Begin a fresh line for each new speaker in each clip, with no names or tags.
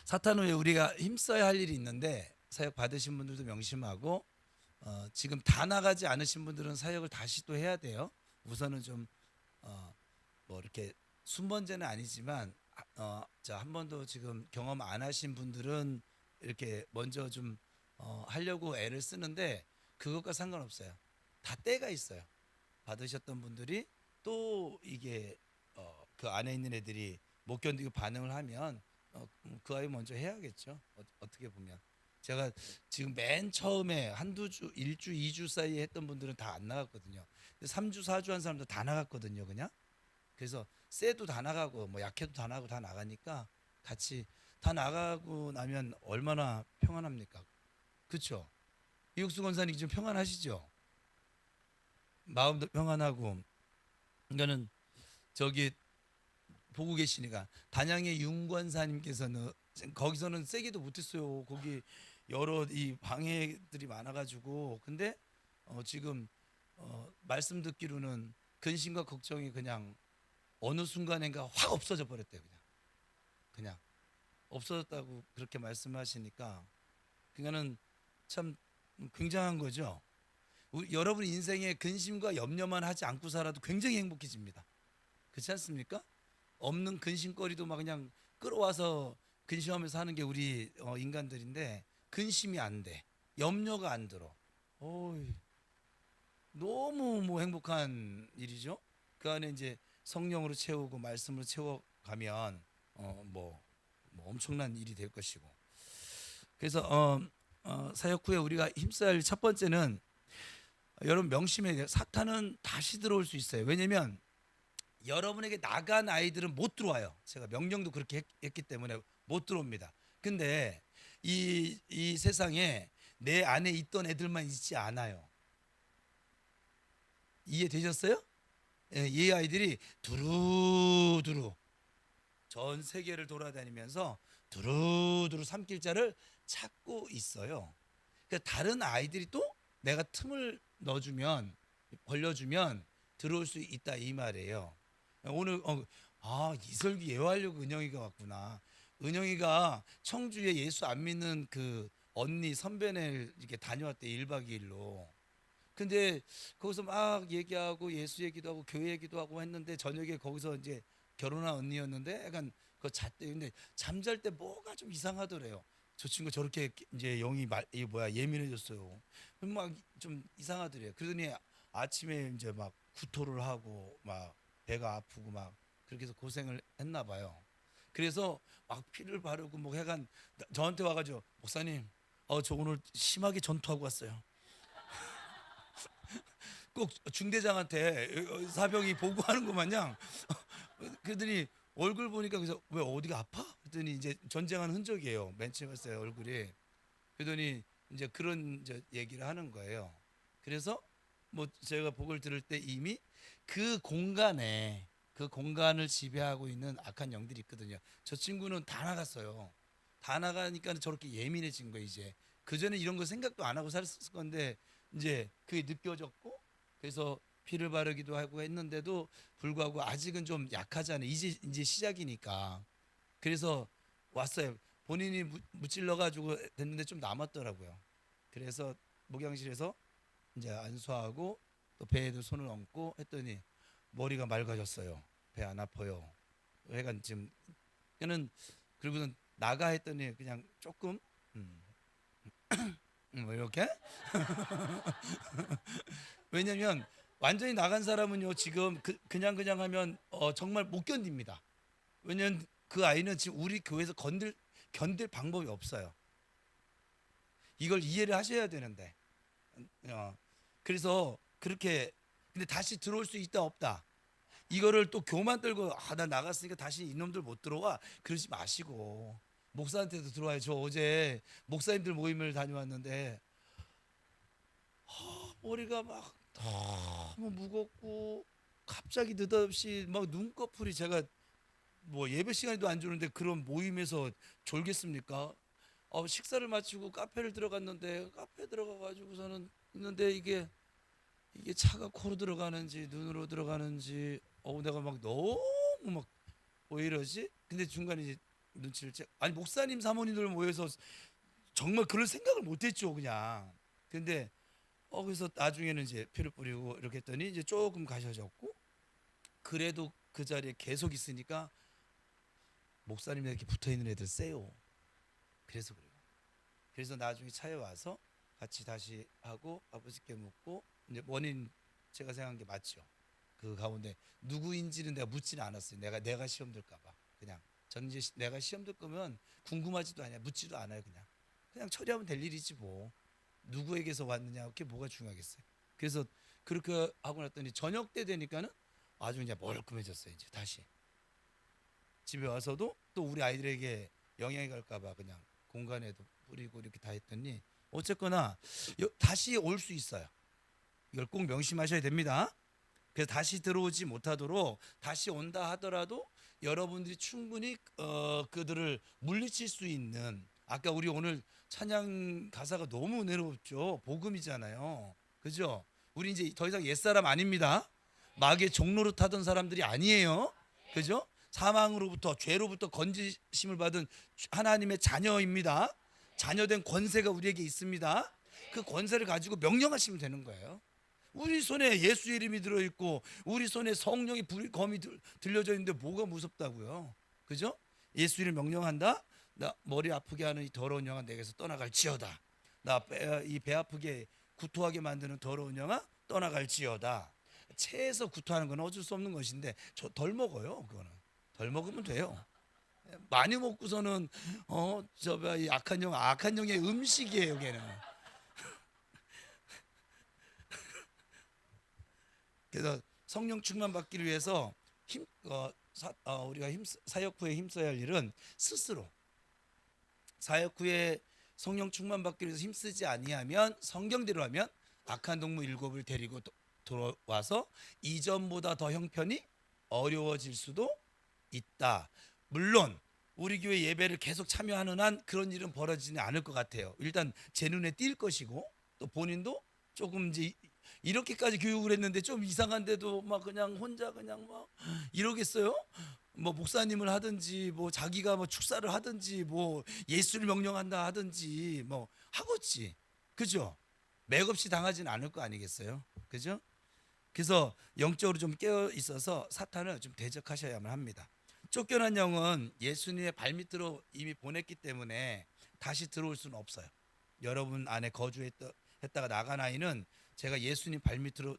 사탄 후에 우리가 힘써야 할 일이 있는데 사역 받으신 분들도 명심하고 지금 다 나가지 않으신 분들은 사역을 다시 또 해야 돼요. 우선은 좀 뭐 이렇게 순번제는 아니지만 한 번도 지금 경험 안 하신 분들은 이렇게 먼저 좀 하려고 애를 쓰는데 그것과 상관없어요. 다 때가 있어요. 받으셨던 분들이 또 이게 그 안에 있는 애들이 못 견디고 반응을 하면 그 아이 먼저 해야겠죠. 어떻게 보면 제가 지금 맨 처음에 한두 주, 1주, 2주 사이에 했던 분들은 다 안 나갔거든요. 근데 3주, 4주 한 사람도 다 나갔거든요. 그냥 그래서 쎄도 다 나가고 뭐 약해도 다 나가고 다 나가니까 같이 다 나가고 나면 얼마나 평안합니까? 그렇죠? 이육수 권사님 좀 평안하시죠? 마음도 평안하고 그러니까는 저기 보고 계시니까 단양의 윤권사님께서는 거기서는 세기도 못했어요. 거기 여러 이 방해들이 많아가지고 근데 지금 말씀 듣기로는 근심과 걱정이 그냥 어느 순간인가 확 없어져 버렸대요. 그냥 없어졌다고 그렇게 말씀하시니까 그러니까는 참 굉장한 거죠. 여러분 인생에 근심과 염려만 하지 않고 살아도 굉장히 행복해집니다. 그렇지 않습니까? 없는 근심거리도 막 그냥 끌어와서 근심하면서 하는 게 우리 인간들인데 근심이 안 돼. 염려가 안 들어. 어이, 너무 뭐 행복한 일이죠. 그 안에 이제 성령으로 채우고 말씀으로 채워가면 뭐 엄청난 일이 될 것이고. 그래서 사역 후에 우리가 힘써야 할 첫 번째는 여러분 명심해야 돼요. 사탄은 다시 들어올 수 있어요. 왜냐면 여러분에게 나간 아이들은 못 들어와요. 제가 명령도 그렇게 했기 때문에 못 들어옵니다. 근데 이 세상에 내 안에 있던 애들만 있지 않아요. 이해되셨어요? 예, 이 아이들이 두루두루 전 세계를 돌아다니면서 두루두루 삼킬자를 찾고 있어요. 그러니까 다른 아이들이 또 내가 틈을 넣어주면 벌려주면 들어올 수 있다 이 말이에요. 오늘 이설기 예화하려고 은영이가 왔구나. 은영이가 청주에 예수 안 믿는 그 언니 선배네 이렇게 다녀왔대 1박 2일로. 근데 거기서 막 얘기하고 예수 얘기도 하고 교회 얘기도 하고 했는데 저녁에 거기서 이제 결혼한 언니였는데 약간 그 잣대 근데 잠잘 때 뭐가 좀 이상하더래요. 저 친구 저렇게 이제 영이 이 뭐야 예민해졌어요. 막 좀 이상하더래요. 그러더니 아침에 이제 막 구토를 하고 막 배가 아프고 막 그렇게 해서 고생을 했나 봐요. 그래서 막 피를 바르고 뭐 해간 저한테 와가지고 목사님 저 오늘 심하게 전투하고 왔어요. 꼭 중대장한테 사병이 보고하는 것 마냥 그러더니 얼굴 보니까 그래서 왜 어디가 아파? 그랬더니 이제 전쟁한 흔적이에요. 맨 처음에 봤어요 얼굴이. 그러더니 이제 그런 이제 얘기를 하는 거예요. 그래서 뭐 제가 복을 들을 때 이미 그 공간을 지배하고 있는 악한 영들이 있거든요. 저 친구는 다 나갔어요. 다 나가니까 저렇게 예민해진 거예요 이제. 그 전에 이런 거 생각도 안 하고 살았을 건데 이제 그게 느껴졌고 그래서 피를 바르기도 하고 했는데도 불구하고 아직은 좀 약하잖아요. 이제 시작이니까. 그래서 왔어요. 본인이 무찔러 가지고 됐는데 좀 남았더라고요. 그래서 목양실에서 이제 안수하고 또 배에도 손을 얹고 했더니 머리가 맑아졌어요. 배 안 아파요. 해간 지금 그는 그리고는 나가 했더니 그냥 조금 음, 뭐 이렇게 왜냐면 완전히 나간 사람은요 지금 그냥 하면 정말 못 견딥니다. 왜냐면 그 아이는 지금 우리 교회에서 견딜 방법이 없어요. 이걸 이해를 하셔야 되는데 그래서 그렇게 근데 다시 들어올 수 있다 없다 이거를 또 교만 떨고 나 나갔으니까 다시 이놈들 못 들어와 그러지 마시고 목사한테도 들어와요. 저 어제 목사님들 모임을 다녀왔는데 머리가 막 너무 무겁고 갑자기 느닷없이 막 눈꺼풀이 제가 뭐 예배 시간에도 안 주는데 그런 모임에서 졸겠습니까? 식사를 마치고 카페를 들어갔는데 카페 들어가 가지고서는 있는데 이게 차가 코로 들어가는지 눈으로 들어가는지 내가 막 너무 막 왜 이러지? 근데 중간에 이제 눈치를 아니 목사님 사모님들 모여서 정말 그럴 생각을 못했죠 그냥. 근데 그래서 나중에는 이제 피를 뿌리고 이렇게 했더니 이제 조금 가셔졌고, 그래도 그 자리에 계속 있으니까 목사님이 이렇게 붙어 있는 애들 세요. 그래서 그래요. 그래서 나중에 차에 와서 같이 다시 하고 아버지께 묻고, 이제 원인 제가 생각한 게 맞죠. 그 가운데 누구인지는 내가 묻지는 않았어요. 내가 시험 들까봐. 그냥 저는 이제 내가 시험 들 거면 궁금하지도 않아요. 묻지도 않아요. 그냥 처리하면 될 일이지 뭐. 누구에게서 왔느냐 그게 뭐가 중요하겠어요. 그래서 그렇게 하고 났더니 저녁 때 되니까는 아주 이제 멀끔해졌어요. 이제 다시 집에 와서도 또 우리 아이들에게 영향이 갈까봐 그냥 공간에도 뿌리고 이렇게 다 했더니 어쨌거나 다시 올 수 있어요. 이걸 꼭 명심하셔야 됩니다. 그래서 다시 들어오지 못하도록, 다시 온다 하더라도 여러분들이 충분히 그들을 물리칠 수 있는, 아까 우리 오늘 찬양 가사가 너무 은혜롭죠. 복음이잖아요. 그죠? 우리 이제 더 이상 옛사람 아닙니다. 마귀의 종로로 타던 사람들이 아니에요. 그죠? 사망으로부터, 죄로부터 건지심을 받은 하나님의 자녀입니다. 자녀된 권세가 우리에게 있습니다. 그 권세를 가지고 명령하시면 되는 거예요. 우리 손에 예수 이름이 들어있고 우리 손에 성령의 검이 들려져 있는데 뭐가 무섭다고요. 그죠? 예수 이름 명령한다. 나 머리 아프게 하는 이 더러운 영아 내게서 떠나갈지어다. 나 이 배 아프게 구토하게 만드는 더러운 영아 떠나갈지어다. 체에서 구토하는 건 어쩔 수 없는 것인데 저 덜 먹어요. 그거는 덜 먹으면 돼요. 많이 먹고서는 이 악한 영의 음식이에요. 걔는. 그래서 성령 충만 받기를 위해서 우리가 사역 후에 힘써야 할 일은 스스로 사역 후에 성령 충만 받기를 위해서 힘쓰지 아니하면, 성경대로 하면 악한 동무 7을 데리고 돌아와서 이전보다 더 형편이 어려워질 수도 있다. 물론 우리 교회 예배를 계속 참여하는 한 그런 일은 벌어지지 않을 것 같아요. 일단 제 눈에 띌 것이고, 또 본인도 조금 이제 이렇게까지 교육을 했는데 좀 이상한데도 막 그냥 혼자 그냥 막 이러겠어요? 뭐 목사님을 하든지 뭐 자기가 뭐 축사를 하든지 뭐 예수를 명령한다 하든지 뭐 하겠지. 그죠? 맥없이 당하지는 않을 거 아니겠어요? 그죠? 그래서 영적으로 좀 깨어 있어서 사탄을 좀 대적하셔야만 합니다. 쫓겨난 영은 예수님의 발밑으로 이미 보냈기 때문에 다시 들어올 수는 없어요. 여러분 안에 거주했다가 나간 아이는 제가 예수님 발밑으로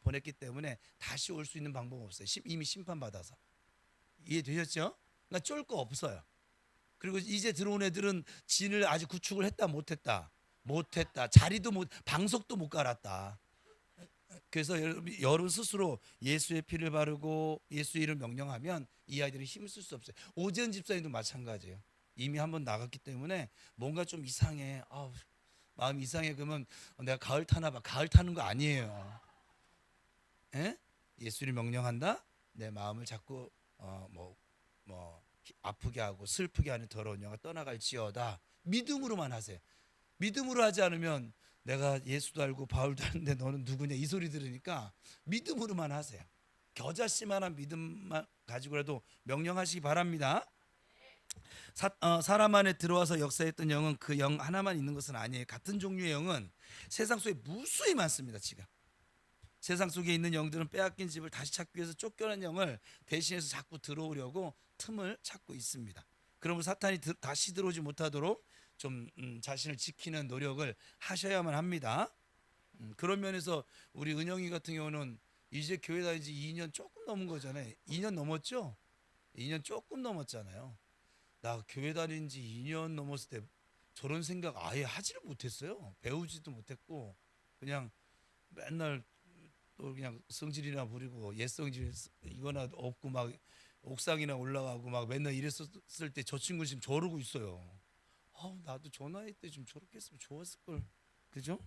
보냈기 때문에 다시 올 수 있는 방법 없어요. 이미 심판받아서. 이해되셨죠? 그러니까 쫄 거 없어요. 그리고 이제 들어온 애들은 진을 아직 구축을 했다 못했다 자리도 방석도 못 깔았다. 그래서 여러분 스스로 예수의 피를 바르고 예수 이름 명령하면 이 아이들이 힘을 쓸 수 없어요. 오재현 집사님도 마찬가지예요. 이미 한번 나갔기 때문에 뭔가 좀 이상해. 마음이 이상해. 그러면 내가 가을 타나 봐. 가을 타는 거 아니에요. 에? 예수를 명령한다. 내 마음을 자꾸 아프게 하고 슬프게 하는 더러운 영아 떠나갈지어다. 믿음으로만 하세요. 믿음으로 하지 않으면 내가 예수도 알고 바울도 아는데 너는 누구냐 이 소리 들으니까 믿음으로만 하세요. 겨자씨만한 믿음만 가지고라도 명령하시기 바랍니다. 사람 안에 들어와서 역사했던 영은 그 영 하나만 있는 것은 아니에요. 같은 종류의 영은 세상 속에 무수히 많습니다. 지금 세상 속에 있는 영들은 빼앗긴 집을 다시 찾기 위해서 쫓겨난 영을 대신해서 자꾸 들어오려고 틈을 찾고 있습니다. 그러면 사탄이 다시 들어오지 못하도록 좀 자신을 지키는 노력을 하셔야만 합니다. 그런 면에서 우리 은영이 같은 경우는 이제 교회 다닌 지 2년 조금 넘은 거잖아요. 2년 넘었죠? 2년 조금 넘었잖아요. 나 교회 다닌 지 2년 넘었을 때 저런 생각 아예 하지를 못했어요. 배우지도 못했고 그냥 맨날 또 그냥 성질이나 부리고 옛성질 이거나 없고 막 옥상이나 올라가고 막 맨날 이랬을 때 저 친구 지금 저러고 있어요. 나도 저 나이 때 좀 저렇게 했으면 좋았을 걸. 그죠?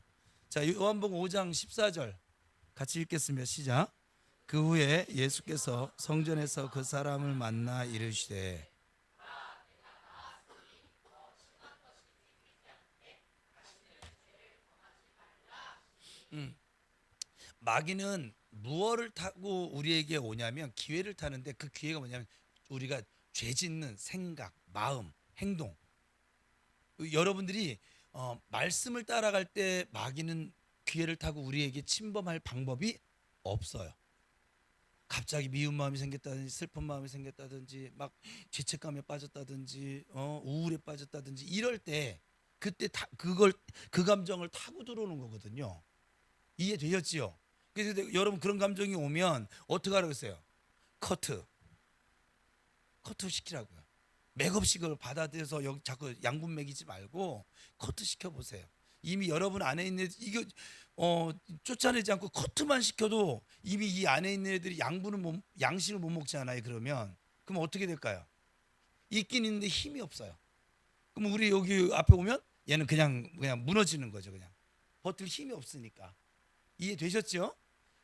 자, 요한복음 5장 14절 같이 읽겠습니다. 시작. 그 후에 예수께서 성전에서 그 사람을 만나 이르시되 마귀는 무엇을 타고 우리에게 오냐면 기회를 타는데, 그 기회가 뭐냐면 우리가 죄 짓는 생각, 마음, 행동. 여러분들이 말씀을 따라갈 때 마귀는 기회를 타고 우리에게 침범할 방법이 없어요. 갑자기 미운 마음이 생겼다든지 슬픈 마음이 생겼다든지 막 죄책감에 빠졌다든지 우울에 빠졌다든지 이럴 때 그때 그 감정을 타고 들어오는 거거든요. 이해되셨지요? 그래서 여러분 그런 감정이 오면 어떻게 하라고 했어요? 커트 시키라고요. 맥없이 그걸 받아들여서 여기 자꾸 양분 먹이지 말고 커트 시켜 보세요. 이미 여러분 안에 있는 이거 쫓아내지 않고 커트만 시켜도 이미 이 안에 있는 애들이 양식을 못 먹지 않아요. 그럼 어떻게 될까요? 있긴 있는데 힘이 없어요. 그럼 우리 여기 앞에 오면 얘는 그냥 무너지는 거죠. 그냥 버틸 힘이 없으니까. 이해되셨죠?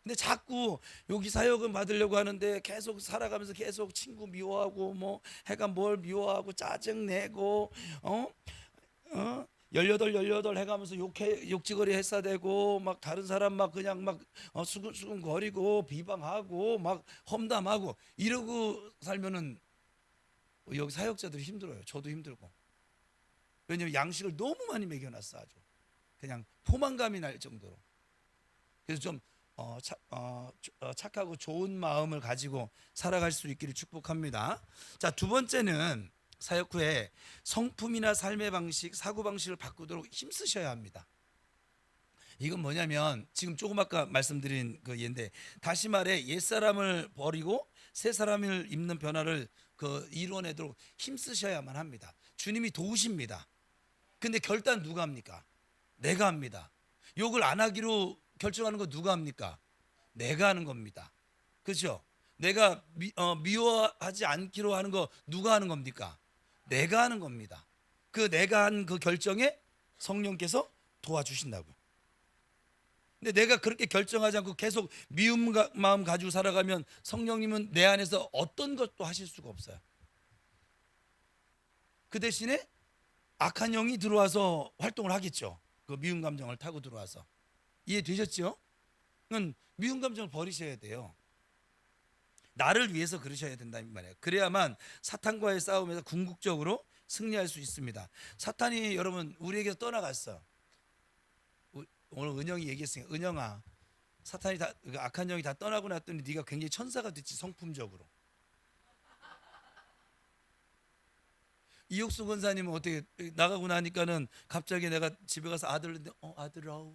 근데 자꾸 여기 사역은 받으려고 하는데 계속 살아가면서 계속 친구 미워하고 뭐 해가 뭘 미워하고 짜증 내고 18 해가면서 욕지거리 했사대고 막 다른 사람 막 그냥 막 수근수근 거리고 비방하고 막 험담하고 이러고 살면은 여기 사역자들이 힘들어요. 저도 힘들고. 왜냐면 양식을 너무 많이 먹여놨어. 아주 그냥 포만감이 날 정도로. 그래서 좀 착하고 좋은 마음을 가지고 살아갈 수 있기를 축복합니다. 자, 두 번째는 사역 후에 성품이나 삶의 방식, 사고 방식을 바꾸도록 힘쓰셔야 합니다. 이건 뭐냐면 지금 조금 아까 말씀드린 그 예인데, 다시 말해 옛사람을 버리고 새 사람을 입는 변화를 이루어내도록 힘쓰셔야만 합니다. 주님이 도우십니다. 근데 결단 누가 합니까? 내가 합니다. 욕을 안 하기로 결정하는 거 누가 합니까? 내가 하는 겁니다. 그렇죠? 내가 미워하지 않기로 하는 거 누가 하는 겁니까? 내가 하는 겁니다. 그 내가 한 그 결정에 성령께서 도와주신다고요. 근데 내가 그렇게 결정하지 않고 계속 미움 마음 가지고 살아가면 성령님은 내 안에서 어떤 것도 하실 수가 없어요. 그 대신에 악한 영이 들어와서 활동을 하겠죠. 그 미움 감정을 타고 들어와서. 이해되셨죠? 미움 감정을 버리셔야 돼요. 나를 위해서 그러셔야 된다는 말이에요. 그래야만 사탄과의 싸움에서 궁극적으로 승리할 수 있습니다. 사탄이 여러분 우리에게서 떠나갔어. 오늘 은영이 얘기했으니까, 은영아, 사탄이 다 악한 영이 다 떠나고 났더니 네가 굉장히 천사가 됐지. 성품적으로. 이옥수 권사님은 어떻게 나가고 나니까는 갑자기 내가 집에 가서 아들인데 아들 아우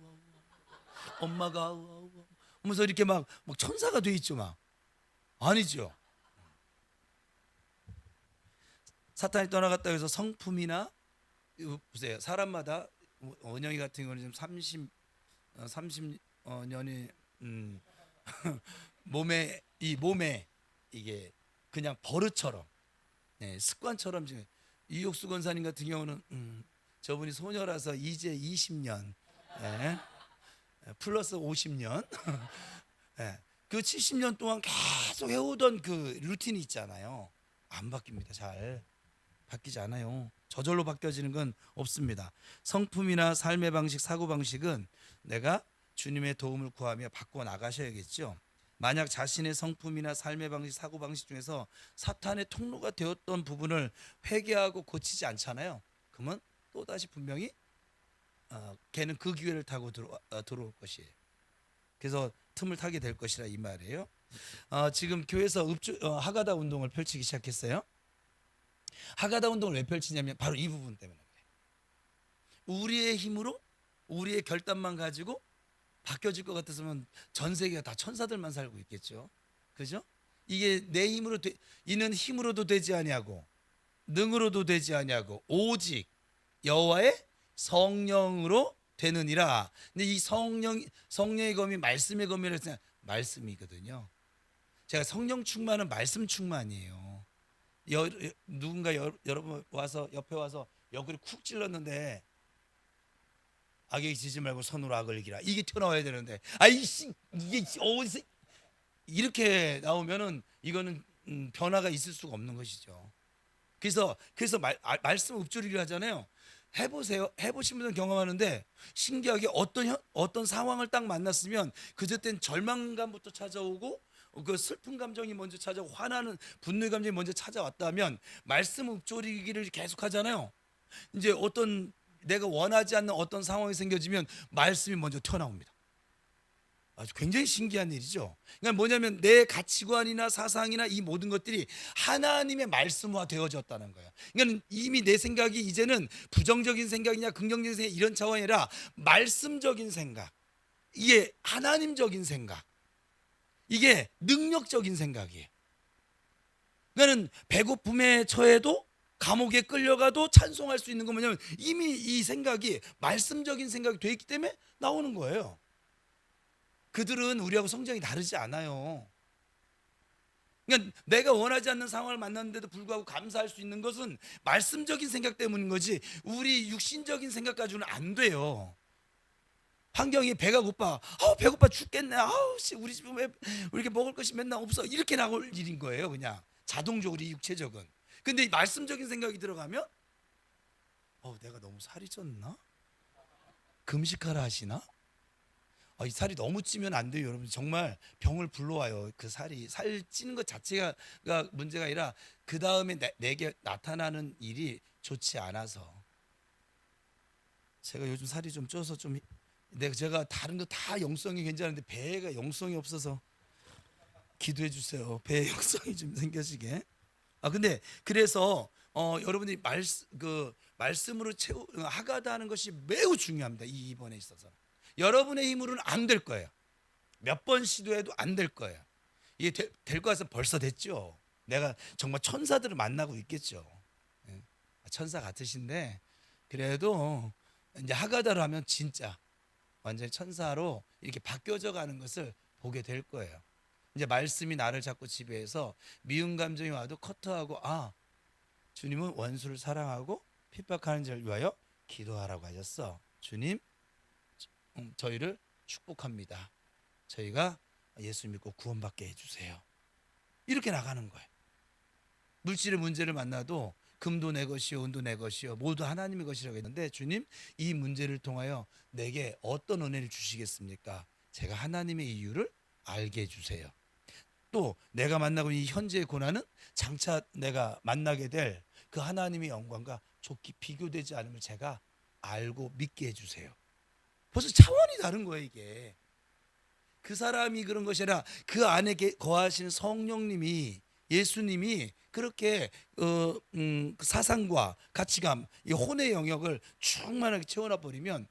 엄마가 아우 하면서 이렇게 막 천사가 돼 있죠. 막 아니죠. 사탄이 떠나갔다 해서 성품이나 보세요. 사람마다 원영이 같은 경우는 지금 30년이 몸에 이게 그냥 버릇처럼 습관처럼 지금 이옥수 권사님 같은 경우는 저분이 소녀라서 이제 20년 플러스 50년 그 70년 동안 계속 해오던 그 루틴이 있잖아요. 안 바뀝니다. 잘 바뀌지 않아요. 저절로 바뀌어지는 건 없습니다. 성품이나 삶의 방식, 사고 방식은 내가 주님의 도움을 구하며 바꿔 나가셔야겠죠. 만약 자신의 성품이나 삶의 방식, 사고 방식 중에서 사탄의 통로가 되었던 부분을 회개하고 고치지 않잖아요. 그러면 또다시 분명히 걔는 그 기회를 타고 들어올 것이에요. 그래서 틈을 타게 될 것이라 이 말이에요. 지금 교회에서 하가다 운동을 펼치기 시작했어요. 하가다 운동을 왜 펼치냐면 바로 이 부분 때문에 그래요. 우리의 힘으로 우리의 결단만 가지고 바뀌어질 것 같았으면 전 세계가 다 천사들만 살고 있겠죠. 그죠? 이게 내 힘으로 이는 힘으로도 되지 아니하고 능으로도 되지 아니하고 오직 여호와의 성령으로 되느니라. 근데 이 성령의 검이 말씀의 검이라 했으면 말씀이거든요. 제가 성령 충만은 말씀 충만이에요. 누군가 여러분 와서 옆에 와서 옆구리 쿡 찔렀는데 악에게 지지 말고 선으로 악을 이기라. 이게 튀어나와야 되는데 아이씨 이게 어디서 이렇게 나오면은 이거는 변화가 있을 수가 없는 것이죠. 그래서 말씀 읊조리기를 하잖아요. 해보세요. 해보신 분들은 경험하는데 신기하게 어떤 상황을 딱 만났으면 그저 땐 절망감부터 찾아오고 그 슬픈 감정이 먼저 찾아오고 화나는 분노의 감정이 먼저 찾아왔다면 말씀 읊조리기를 계속 하잖아요. 이제 어떤 내가 원하지 않는 어떤 상황이 생겨지면 말씀이 먼저 튀어나옵니다. 아주 굉장히 신기한 일이죠. 그러니까 뭐냐면 내 가치관이나 사상이나 이 모든 것들이 하나님의 말씀화 되어졌다는 거예요. 그러니까 이미 내 생각이 이제는 부정적인 생각이냐 긍정적인 생각 이런 차원이 아니라 말씀적인 생각, 이게 하나님적인 생각, 이게 능력적인 생각이에요. 그러니까 배고픔에 처해도 감옥에 끌려가도 찬송할 수 있는 건 뭐냐면 이미 이 생각이 말씀적인 생각이 돼 있기 때문에 나오는 거예요. 그들은 우리하고 성장이 다르지 않아요. 그러니까 내가 원하지 않는 상황을 만났는데도 불구하고 감사할 수 있는 것은 말씀적인 생각 때문인 거지 우리 육신적인 생각 가지고는 안 돼요. 환경이 배가 고파, 배고파 죽겠네, 우리 집은 왜 이렇게 먹을 것이 맨날 없어, 이렇게 나올 일인 거예요. 그냥 자동적으로 이 육체적은. 근데 이 말씀적인 생각이 들어가면 내가 너무 살이 쪘나? 금식하라 하시나? 이 살이 너무 찌면 안 돼요, 여러분. 정말 병을 불러와요. 그 살 찌는 것 자체가 문제가 아니라 그 다음에 내게 나타나는 일이 좋지 않아서. 제가 요즘 살이 좀 쪄서 제가 다른 거 다 영성이 괜찮은데 배가 영성이 없어서 기도해 주세요. 배에 영성이 좀 생겨지게. 근데 그래서 여러분들이 말씀으로 하가다하는 것이 매우 중요합니다. 이번에 있어서. 여러분의 힘으로는 안 될 거예요. 몇 번 시도해도 안 될 거예요. 이게 될 것 같아서 벌써 됐죠. 내가 정말 천사들을 만나고 있겠죠. 천사 같으신데 그래도 이제 하가다로 하면 진짜 완전히 천사로 이렇게 바뀌어져 가는 것을 보게 될 거예요. 이제 말씀이 나를 자꾸 지배해서 미운 감정이 와도 커트하고 주님은 원수를 사랑하고 핍박하는 자를 위하여 기도하라고 하셨어. 주님 저희를 축복합니다. 저희가 예수 믿고 구원받게 해주세요. 이렇게 나가는 거예요. 물질의 문제를 만나도 금도 내 것이요 은도 내 것이요 모두 하나님의 것이라고 했는데 주님 이 문제를 통하여 내게 어떤 은혜를 주시겠습니까? 제가 하나님의 이유를 알게 해주세요. 또 내가 만나고 있는 이 현재의 고난은 장차 내가 만나게 될 그 하나님의 영광과 좋게 비교되지 않음을 제가 알고 믿게 해주세요. 벌써 차원이 다른 거예요. 이게 그 사람이 그런 것이 아니라 그 안에 거하시는 성령님이 예수님이 그렇게 사상과 가치감, 이 혼의 영역을 충만하게 채워놔 버리면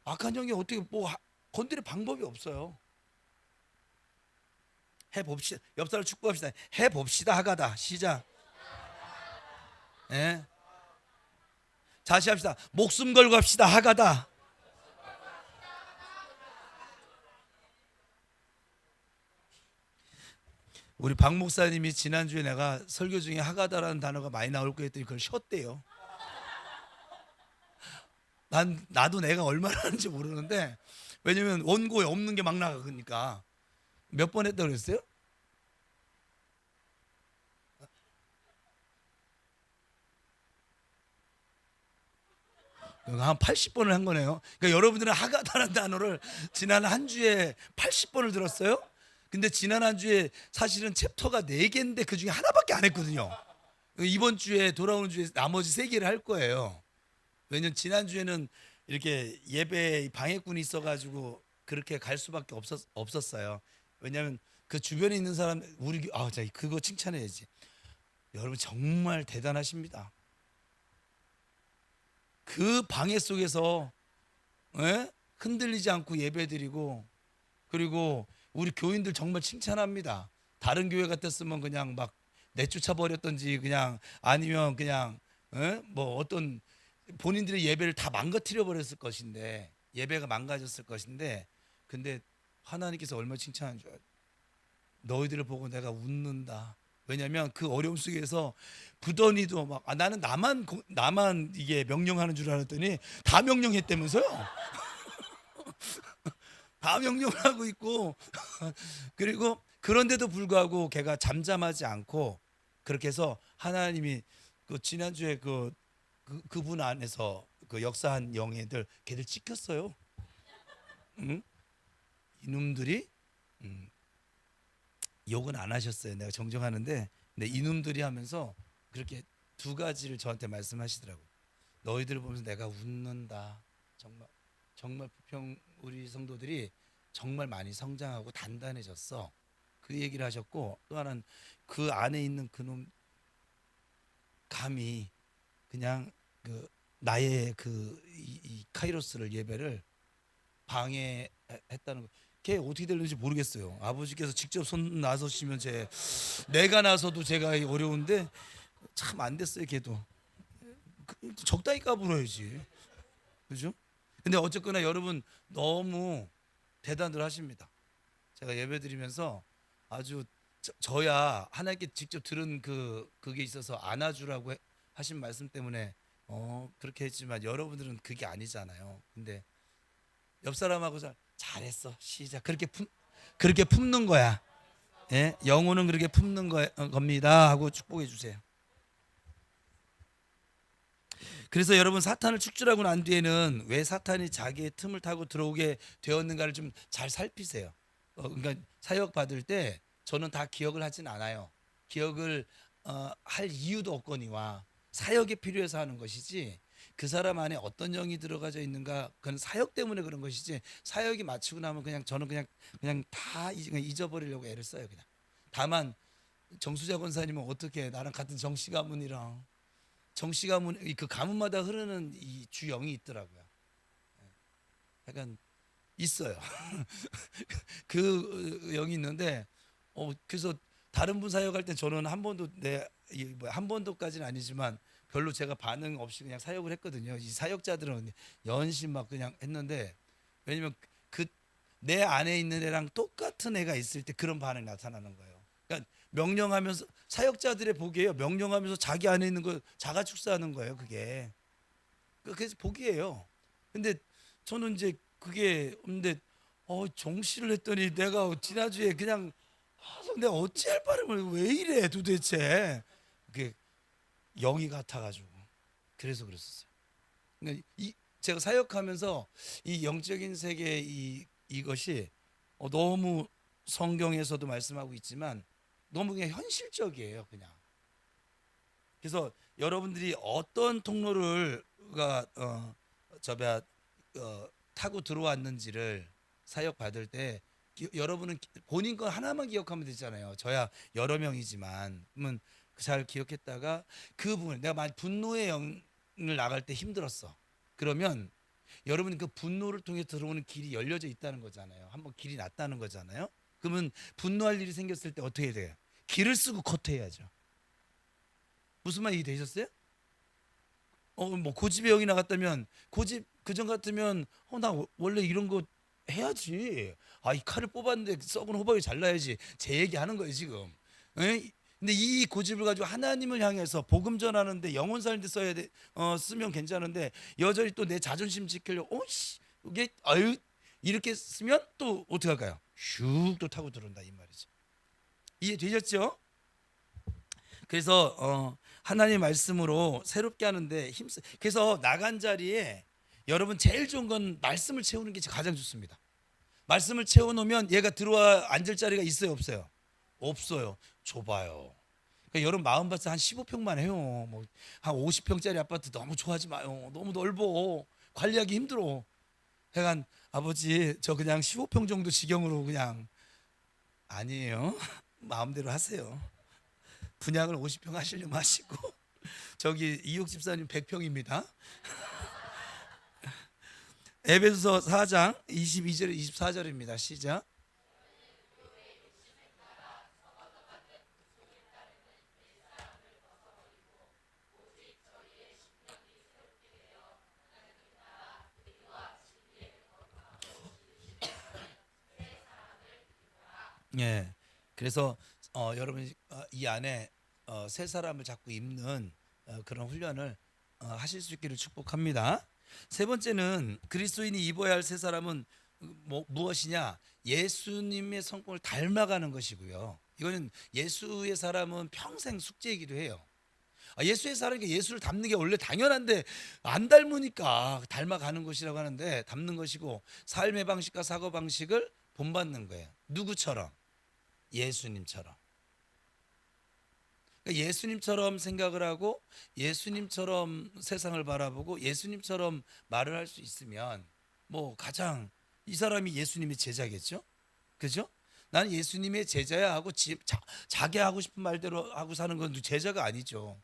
악한 영이 어떻게 건드릴 방법이 없어요. 해봅시다. 옆 사람 축복합시다. 해봅시다. 하가다. 시작. 예. 다시 합시다. 목숨 걸고 합시다. 하가다. 우리 박 목사님이 지난주에 내가 설교 중에 하가다라는 단어가 많이 나올 거 했더니 그걸 쉬었대요. 나도 내가 얼마나 하는지 모르는데 왜냐면 원고에 없는 게 막 나가니까. 몇 번 했다고 그랬어요? 한 80번을 한 거네요. 그러니까 여러분들은 하가다라는 단어를 지난 한 주에 80번을 들었어요. 근데 지난 한 주에 사실은 챕터가 4개인데 그 중에 하나밖에 안 했거든요. 이번 주에 돌아오는 주에 나머지 3개를 할 거예요. 왜냐면 지난 주에는 이렇게 예배 방해꾼이 있어가지고 그렇게 갈 수밖에 없었어요. 왜냐면 그 주변에 있는 사람 자 그거 칭찬해야지. 여러분 정말 대단하십니다. 그 방해 속에서 흔들리지 않고 예배드리고 그리고 우리 교인들 정말 칭찬합니다. 다른 교회 같았으면 그냥 막 내쫓아 버렸던지 그냥 아니면 그냥 뭐 어떤 본인들의 예배를 다 망가뜨려 버렸을 것인데 예배가 망가졌을 것인데 근데 하나님께서 얼마나 칭찬한 줄 알아요. 너희들을 보고 내가 웃는다. 왜냐하면 그 어려움 속에서 부더니도 막 나는 나만 이게 명령하는 줄 알았더니 다 명령했다면서요. 다 명령을 하고 있고 그리고 그런데도 불구하고 걔가 잠잠하지 않고 그렇게 해서 하나님이 지난주에 그분 안에서 역사한 영예들 걔들 찍혔어요. 응? 이놈들이 욕은 안 하셨어요. 내가 정정하는데, 근데 이놈들이 하면서 그렇게 두 가지를 저한테 말씀하시더라고요. 너희들을 보면서 내가 웃는다. 정말 정말 부평 우리 성도들이 정말 많이 성장하고 단단해졌어. 그 얘기를 하셨고, 또 하나는 그 안에 있는 그놈 감히 그냥 그 나의 이 카이로스를 예배를 방해했다는 거. 걔 어떻게 될는지 모르겠어요. 아버지께서 직접 손 나서시면 내가 나서도 제가 어려운데 참 안 됐어요. 걔도 적당히 까불어야지, 그죠? 근데 어쨌거나 여러분 너무 대단들 하십니다. 제가 예배드리면서 아주 저야 하나님께 직접 들은 그게 있어서 안아주라고 하신 말씀 때문에 그렇게 했지만 여러분들은 그게 아니잖아요. 근데 옆 사람하고 잘했어 시작 그렇게 품는 거야. 예? 영혼은 그렇게 품는 겁니다 하고 축복해 주세요. 그래서 여러분 사탄을 축출하고 난 뒤에는 왜 사탄이 자기의 틈을 타고 들어오게 되었는가를 좀 잘 살피세요. 그러니까 사역 받을 때 저는 다 기억을 하진 않아요. 기억을 할 이유도 없거니와 사역이 필요해서 하는 것이지, 그 사람 안에 어떤 영이 들어가져 있는가 그건 사역 때문에 그런 것이지, 사역이 마치고 나면 저는 그냥 다 잊어버리려고 애를 써요. 그냥. 다만 정수자 권사님은 어떻게 나랑 같은 정씨 가문이랑 정씨 가문 그 가문마다 흐르는 이 주영이 있더라고요. 약간 있어요. 그 영이 있는데 그래서 다른 분 사역할 때 저는 한 번도 한 번도까지는 아니지만 별로 제가 반응 없이 그냥 사역을 했거든요. 이 사역자들은 연신 막 그냥 했는데, 왜냐면 그 내 안에 있는 애랑 똑같은 애가 있을 때 그런 반응이 나타나는 거예요. 그러니까 명령하면서 사역자들의 복이에요. 명령하면서 자기 안에 있는 거 자가 축사하는 거예요. 그게 그래서 복이에요. 근데 저는 이제 그게 없는데 정시를 했더니 내가 지난주에 그냥 내가 어찌할 바람을 왜 이래 도대체, 그게 영이 같아가지고 그래서 그랬었어요. 그러니까 제가 사역하면서 이 영적인 세계 이것이 너무 성경에서도 말씀하고 있지만 너무 그냥 현실적이에요. 그냥. 그래서 여러분들이 어떤 통로를가 타고 들어왔는지를 사역 받을 때 여러분은 본인 거 하나만 기억하면 되잖아요. 저야 여러 명이지만 그러면 잘 기억했다가 그 부분, 내가 만약 분노의 영을 나갈 때 힘들었어. 그러면 여러분이 그 분노를 통해 들어오는 길이 열려져 있다는 거잖아요. 한번 길이 났다는 거잖아요. 그러면 분노할 일이 생겼을 때 어떻게 돼요? 길을 쓰고 커트해야죠. 무슨 말 이해되셨어요? 뭐 고집의 영이 나갔다면 고집 그전 같으면 나 원래 이런 거 해야지. 이 칼을 뽑았는데 썩은 호박이 잘라야지. 제 얘기하는 거예요 지금. 에? 근데 이 고집을 가지고 하나님을 향해서 복음 전하는데 영혼 살리는데 써야 돼. 쓰면 괜찮은데 여전히 또 내 자존심 지키려고 이게 이렇게 쓰면 또 어떻게 할까요? 슉 또 타고 들어온다 이 말이죠. 이해되셨죠? 그래서 하나님 말씀으로 새롭게 하는데 그래서 나간 자리에 여러분 제일 좋은 건 말씀을 채우는 게 가장 좋습니다. 말씀을 채워놓으면 얘가 들어와 앉을 자리가 있어요 없어요? 없어요. 좁아요. 그러니까 여러분 마음밭에 한 15평만 해요. 뭐 한 50평짜리 아파트 너무 좋아하지 마요. 너무 넓어. 관리하기 힘들어. 그러니까 아버지 저 그냥 15평 정도 지경으로 그냥. 아니에요. 마음대로 하세요. 분양을 50평 하시려면 하시고 저기 이육 집사님 100평입니다. 에베소서 4장 22절 24절입니다. 시작. 예. 그래서 여러분 이 안에 새 사람을 자꾸 입는 그런 훈련을 하실 수 있기를 축복합니다. 세 번째는 그리스도인이 입어야 할 새 사람은 무엇이냐? 예수님의 성품을 닮아가는 것이고요. 이거는 예수의 사람은 평생 숙제이기도 해요. 예수의 사람이 예수를 닮는 게 원래 당연한데 안 닮으니까 닮아가는 것이라고 하는데, 닮는 것이고 삶의 방식과 사고 방식을 본받는 거예요. 누구처럼? 예수님처럼. 그러니까 예수님처럼 생각을 하고 예수님처럼 세상을 바라보고 예수님처럼 말을 할 수 있으면 뭐 가장 이 사람이 예수님의 제자겠죠? 그죠? 나는 예수님의 제자야 하고 자기 하고 싶은 말대로 하고 사는 건 제자가 아니죠.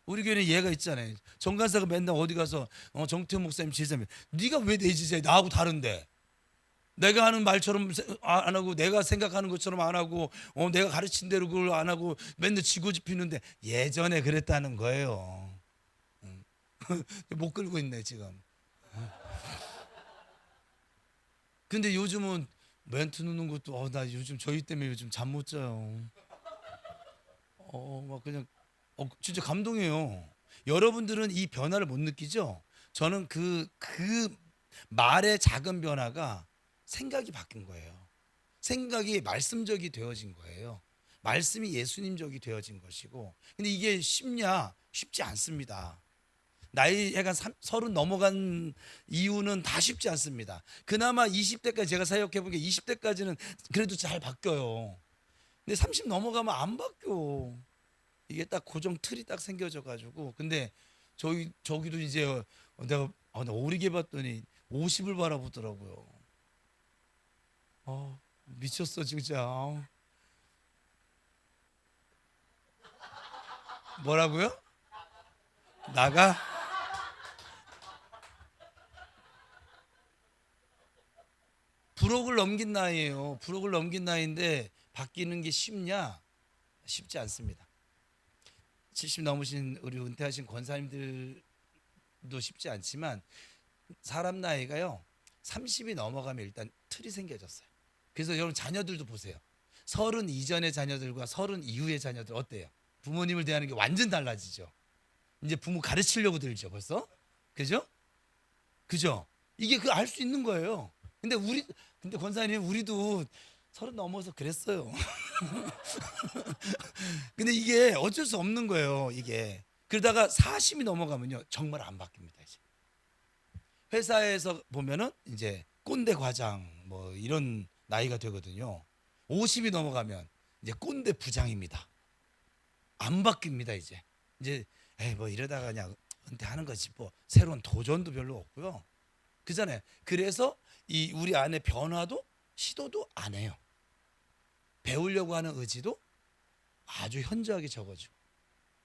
우리 교회는 예가 있잖아요. 정간사가 맨날 어디 가서 정태훈 목사님 제자면 네가 왜 내 제자야? 나하고 다른데. 내가 하는 말처럼 안 하고 내가 생각하는 것처럼 안 하고 내가 가르친 대로 그걸 안 하고 맨날 지고집히는데 예전에 그랬다는 거예요. 못 끌고 있네 지금. 근데 요즘은 멘트 넣는 것도 나 요즘 저희 때문에 요즘 잠 못 자요. 막 그냥 진짜 감동해요. 여러분들은 이 변화를 못 느끼죠? 저는 그 말의 작은 변화가 생각이 바뀐 거예요. 생각이 말씀적이 되어진 거예요. 말씀이 예수님적이 되어진 것이고. 근데 이게 쉽냐? 쉽지 않습니다. 나이가 30 넘어간 이유는 다 쉽지 않습니다. 그나마 20대까지 제가 사역해 본 게 20대까지는 그래도 잘 바뀌어요. 근데 30 넘어가면 안 바뀌어. 이게 딱 고정 틀이 딱 생겨져 가지고. 근데 저기도 이제 내가 나 오리게 봤더니 50을 바라보더라고요. 미쳤어 진짜. 뭐라고요? 나가? 부록을 넘긴 나이에요. 부록을 넘긴 나이인데 바뀌는 게 쉽냐? 쉽지 않습니다. 70 넘으신 우리 은퇴하신 권사님들도 쉽지 않지만 사람 나이가요 30이 넘어가면 일단 틀이 생겨졌어요. 그래서 여러분 자녀들도 보세요. 30 이전의 자녀들과 30 이후의 자녀들 어때요? 부모님을 대하는 게 완전 달라지죠. 이제 부모 가르치려고 들죠 벌써. 그죠? 그죠? 이게 그 알 수 있는 거예요. 근데 권사님 우리도 30 넘어서 그랬어요. 근데 이게 어쩔 수 없는 거예요. 이게 그러다가 40이 넘어가면요 정말 안 바뀝니다. 이제 회사에서 보면은 이제 꼰대 과장 뭐 이런 나이가 되거든요. 50이 넘어가면 이제 꼰대 부장입니다. 안 바뀝니다. 이제 에이 뭐 이러다가 그냥 은퇴하는 거지 뭐 새로운 도전도 별로 없고요. 그잖아요. 그래서 이 우리 안에 변화도 시도도 안 해요. 배우려고 하는 의지도 아주 현저하게 적어지고.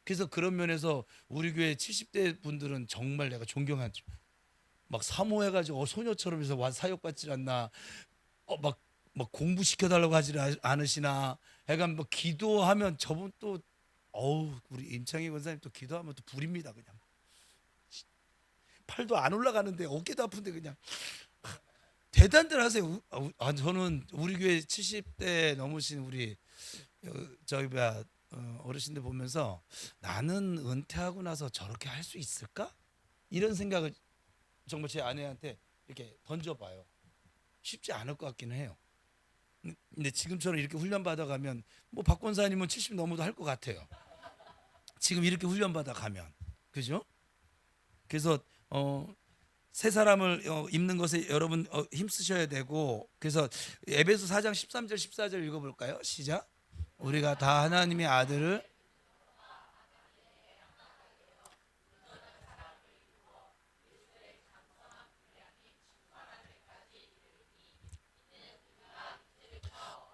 그래서 그런 면에서 우리 교회 70대 분들은 정말 내가 존경하죠. 막 사모해가지고 소녀처럼 해서 와 사역받지 않나, 막 공부시켜달라고 하지 않으시나. 약간 뭐 기도하면 저분 또 우리 임창희 권사님 또 기도하면 또 불입니다. 그냥 팔도 안 올라가는데 어깨도 아픈데 그냥 대단들 하세요. 저는 우리 교회 70대 넘으신 우리 저희 어르신들 보면서 나는 은퇴하고 나서 저렇게 할 수 있을까? 이런 생각을 정말 제 아내한테 이렇게 던져봐요. 쉽지 않을 것 같기는 해요. 근데 지금처럼 이렇게 훈련 받아가면 뭐 박 권사님은 70 넘어도 할 것 같아요. 지금 이렇게 훈련 받아가면 그죠? 그래서 새 사람을 입는 것에 여러분 힘쓰셔야 되고. 그래서 에베소 4장 13절 14절 읽어볼까요? 시작. 우리가 다 하나님의 아들을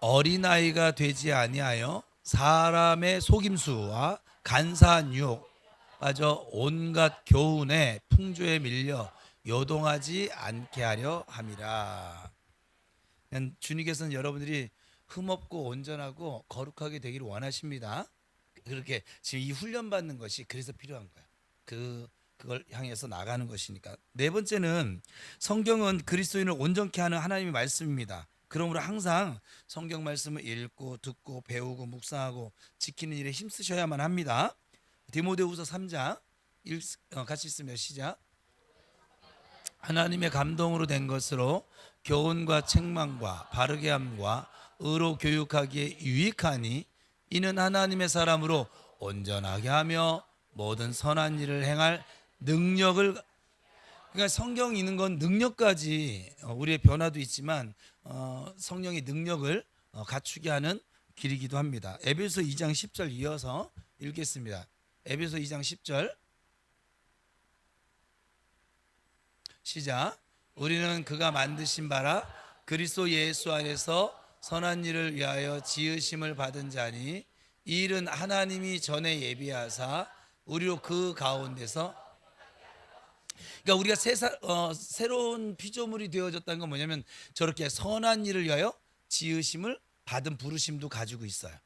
어린아이가 되지 아니하여 사람의 속임수와 간사한 유혹 빠져 온갖 교훈에 풍조에 밀려 요동하지 않게 하려 함이라. 주님께서는 여러분들이 흠없고 온전하고 거룩하게 되기를 원하십니다. 그렇게 지금 이 훈련 받는 것이 그래서 필요한 거예요. 그걸 향해서 나가는 것이니까. 네 번째는 성경은 그리스도인을 온전케 하는 하나님의 말씀입니다. 그러므로 항상 성경 말씀을 읽고 듣고 배우고 묵상하고 지키는 일에 힘쓰셔야만 합니다. 디모데후서 3장 같이 있으면 시작. 하나님의 감동으로 된 것으로 교훈과 책망과 바르게 함과 의로 교육하기에 유익하니 이는 하나님의 사람으로 온전하게 하며 모든 선한 일을 행할 능력을. 그러니까 성경 읽는 건 능력까지 우리의 변화도 있지만 성령의 능력을 갖추게 하는 길이기도 합니다. 에베소 2장 10절 이어서 읽겠습니다. 에베소 2장 10절 시작. 우리는 그가 만드신 바라 그리스도 예수 안에서 선한 일을 위하여 지으심을 받은 자니 이 일은 하나님이 전에 예비하사 우리로 그 가운데서, 그러니까 우리가 새로운 피조물이 되어졌다는 건 뭐냐면 저렇게 선한 일을 위하여 지으심을 받은 부르심도 가지고 있어요.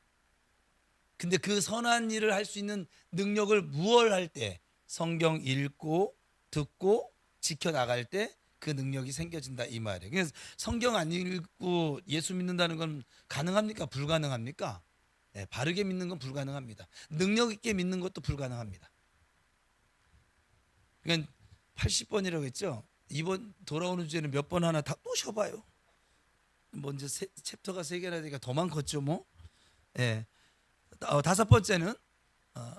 근데 그 선한 일을 할 수 있는 능력을 무엇할 때? 성경 읽고 듣고 지켜나갈 때 그 능력이 생겨진다 이 말이에요. 그래서 성경 안 읽고 예수 믿는다는 건 가능합니까? 불가능합니까? 네, 바르게 믿는 건 불가능합니다. 능력 있게 믿는 것도 불가능합니다. 그러니까 80번이라고 했죠. 이번 돌아오는 주에는 몇 번 하나 다 또 쉬어봐요. 먼저 챕터가 3개나 되니까 더 많겠죠 뭐. 예. 다섯 번째는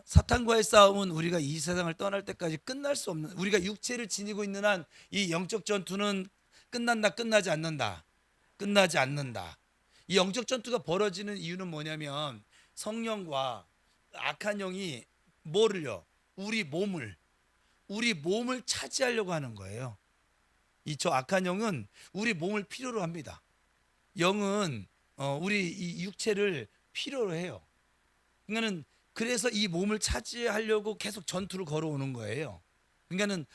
사탄과의 싸움은 우리가 이 세상을 떠날 때까지 끝날 수 없는, 우리가 육체를 지니고 있는 한 이 영적 전투는 끝난다 끝나지 않는다 끝나지 않는다. 이 영적 전투가 벌어지는 이유는 뭐냐면 성령과 악한 영이 뭐를요? 우리 몸을 차지하려고 하는 거예요. 저 악한 영은 우리 몸을 필요로 합니다. 영은 우리 이 육체를 필요로 해요. 그러니까는 그래서 이 몸을 차지하려고 계속 전투를 걸어오는 거예요. 그러니까는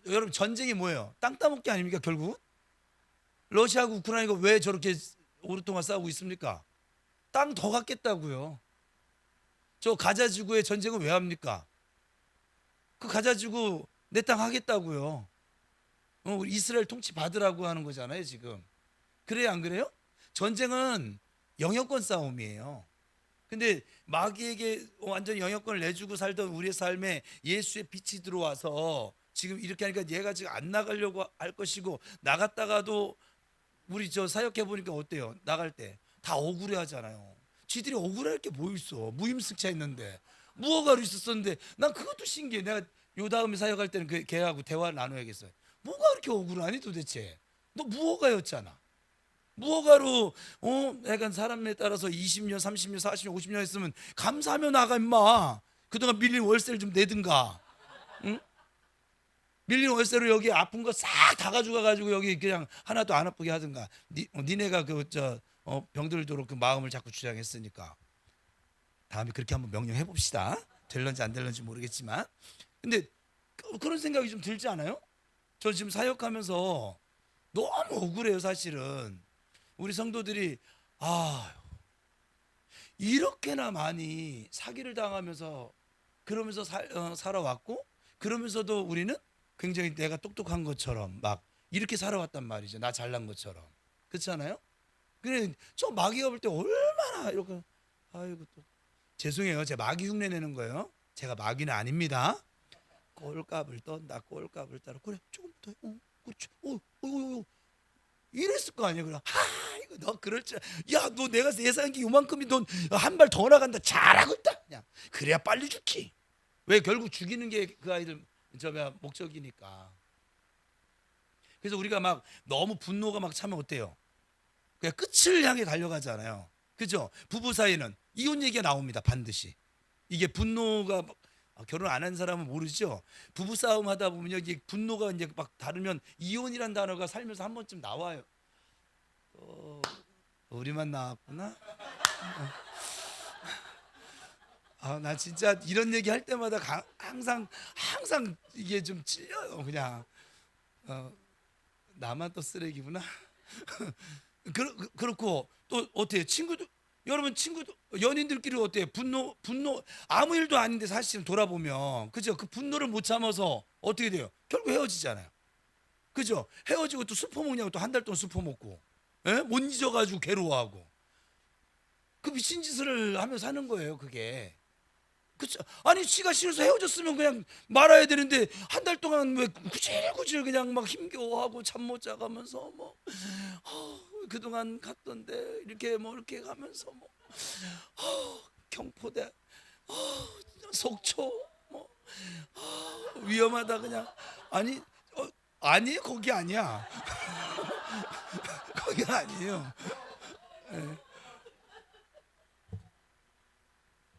여러분 전쟁이 뭐예요? 땅 따먹기 아닙니까 결국? 러시아하고 우크라이나가 왜 저렇게 오랫동안 싸우고 있습니까? 땅 더 갖겠다고요. 저 가자 지구의 전쟁은 왜 합니까? 그 가자 지구 내 땅 하겠다고요. 우리 이스라엘 통치 받으라고 하는 거잖아요 지금. 그래요 안 그래요? 전쟁은 영역권 싸움이에요. 근데 마귀에게 완전히 영역권을 내주고 살던 우리의 삶에 예수의 빛이 들어와서 지금 이렇게 하니까 얘가 지금 안 나가려고 할 것이고, 나갔다가도 우리 저 사역해 보니까 어때요? 나갈 때 다 억울해 하잖아요. 지들이 억울할 게 뭐 있어? 무임승차 있는데 무허가로 있었었는데 난 그것도 신기해. 내가 요 다음에 사역할 때는 걔하고 대화를 나눠야겠어요. 뭐가 그렇게 억울하니 도대체? 너 무허가였잖아. 무허가로 약간 사람에 따라서 20년, 30년, 40년, 50년 했으면 감사하며 나가 임마. 그동안 밀린 월세를 좀 내든가. 응? 밀린 월세로 여기 아픈 거 싹 다 가져가 가지고 여기 그냥 하나도 안 아프게 하든가. 니네가 병들도록 그 마음을 자꾸 주장했으니까 다음에 그렇게 한번 명령해 봅시다. 될런지 안 될런지 모르겠지만. 근데 그런 생각이 좀 들지 않아요? 저 지금 사역하면서 너무 억울해요 사실은. 우리 성도들이 이렇게나 많이 사기를 당하면서 그러면서 살아왔고, 그러면서도 우리는 굉장히 내가 똑똑한 것처럼 막 이렇게 살아왔단 말이죠. 나 잘난 것처럼. 그렇잖아요? 그래 저 마귀가 볼 때 얼마나 이렇게, 아이고 또 죄송해요. 제가 마귀 흉내 내는 거예요. 제가 마귀는 아닙니다. 꼴값을 떤다. 꼴값을 따라. 그래 조금 더. 그렇죠. 이랬을 거 아니야. 그럼 이거 너 그럴 줄. 야, 너 내가 예상한 게 요만큼이 넌 한 발 더 나간다. 잘하고 있다. 그냥 그래야 빨리 죽기. 왜? 결국 죽이는 게 그 아이들 목적이니까. 그래서 우리가 막 너무 분노가 막 차면 어때요? 그냥 끝을 향해 달려가잖아요. 그죠? 부부 사이는 이혼 얘기가 나옵니다. 반드시. 이게 분노가 결혼 안 한 사람은 모르죠. 부부 싸움 하다 보면 여기 분노가 이제 막 다르면 이혼이란 단어가 살면서 한 번쯤 나와요. 우리만 나왔구나. 나 진짜 이런 얘기 할 때마다 항상 이게 좀 찔려요. 그냥 나만 또 쓰레기구나. 그렇고 또 어때요? 친구들, 여러분 친구들, 연인들끼리 어때요? 분노 아무 일도 아닌데 사실은 돌아보면, 그죠? 그 분노를 못 참아서 어떻게 돼요? 결국 헤어지잖아요. 그죠? 헤어지고 또 술 퍼먹냐고 또 한 달 동안 술 퍼먹고, 못 잊어가지고 괴로워하고, 그 미친 짓을 하며 사는 거예요 그게. 그쵸? 아니 지가 싫어서 헤어졌으면 그냥 말아야 되는데 한 달 동안 왜 구질구질 그냥 막 힘겨워하고 잠 못 자가면서 뭐 그동안 갔던데 이렇게 뭐 이렇게 가면서 뭐 경포대 속초 뭐 위험하다 그냥. 아니 거기 아니야. 거기 아니에요.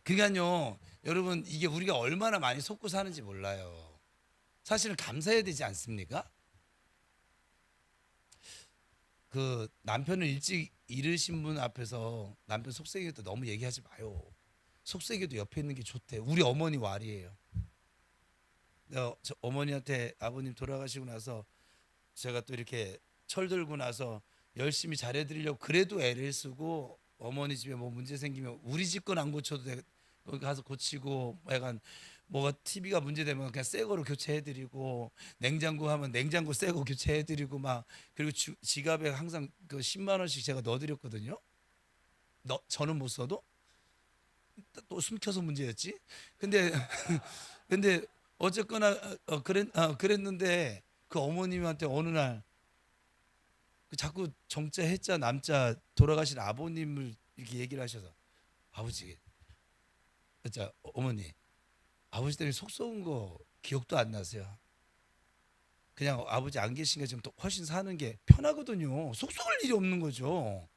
그러니까요, 여러분 이게 우리가 얼마나 많이 속고 사는지 몰라요. 사실은 감사해야 되지 않습니까? 그 남편을 일찍 잃으신 분 앞에서 남편 속썩이도 너무 얘기하지 마요. 속썩이도 옆에 있는 게 좋대. 우리 어머니 말이에요. 내가 저 어머니한테 아버님 돌아가시고 나서 제가 또 이렇게 철들고 나서 열심히 잘해드리려고 그래도 애를 쓰고 어머니 집에 뭐 문제 생기면 우리 집 건 안 고쳐도 돼. 거기 가서 고치고 약간 뭐가 TV가 문제되면 그냥 새 거로 교체해드리고 냉장고 하면 냉장고 새 거 교체해드리고 막 그리고 지갑에 항상 그 10만 원씩 제가 넣어드렸거든요. 저는 못 써도 또 숨겨서 문제였지. 근데 근데 어쨌거나 그랬는데 그 어머님한테 어느 날 그 자꾸 정자 해자 남자 돌아가신 아버님을 이렇게 얘기를 하셔서 아버지, 자 어머니 아버지 때문에 속 썩은 거 기억도 안 나세요? 그냥 아버지 안 계신 게 지금 더 훨씬 사는 게 편하거든요. 속 썩을 일이 없는 거죠.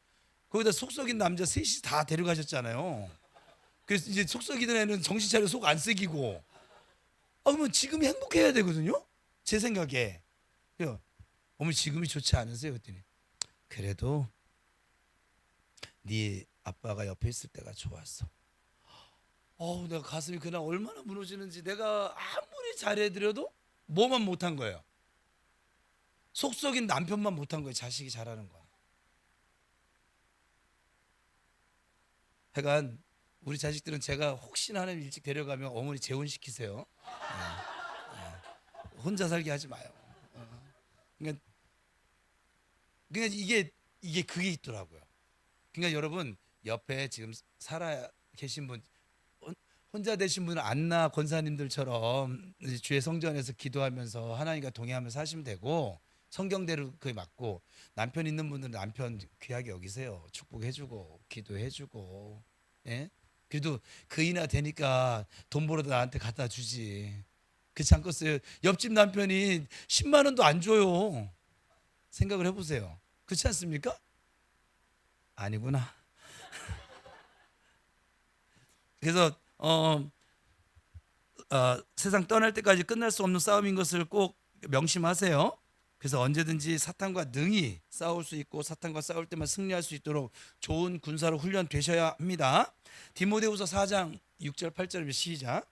거기다 속 썩인 남자 셋이 다 데려가셨잖아요. 그래서 이제 속 썩이던 애는 정신 차려 속 안 썩이고 그러면 지금이 행복해야 되거든요. 제 생각에. 그래요. 어머니 지금이 좋지 않으세요? 그랬더니 그래도 네 아빠가 옆에 있을 때가 좋았어. 내가 가슴이 그날 얼마나 무너지는지. 내가 아무리 잘해드려도 뭐만 못한 거예요. 속썩인 남편만 못한 거예요. 자식이 잘하는 거. 하여간 우리 자식들은 제가 혹시나 하나님 일찍 데려가면 어머니 재혼시키세요. 혼자 살게 하지 마요. 그러니까, 이게 그게 있더라고요. 그러니까 여러분 옆에 지금 살아 계신 분, 혼자 되신 분은 안나 권사님들처럼 주의 성전에서 기도하면서 하나님과 동행하면서 하시면 되고, 성경대로 그게 맞고, 남편 있는 분들은 남편 귀하게 여기세요. 축복해주고 기도해주고. 예? 그래도 그이나 되니까 돈 벌어다 나한테 갖다 주지. 그렇지 않겠어요? 옆집 남편이 10만 원도 안 줘요. 생각을 해보세요. 그렇지 않습니까? 아니구나. 그래서 세상 떠날 때까지 끝날 수 없는 싸움인 것을 꼭 명심하세요. 그래서 언제든지 사탄과 능히 싸울 수 있고 사탄과 싸울 때만 승리할 수 있도록 좋은 군사로 훈련되셔야 합니다. 디모데후서 4장 6절 8절입니다. 시작.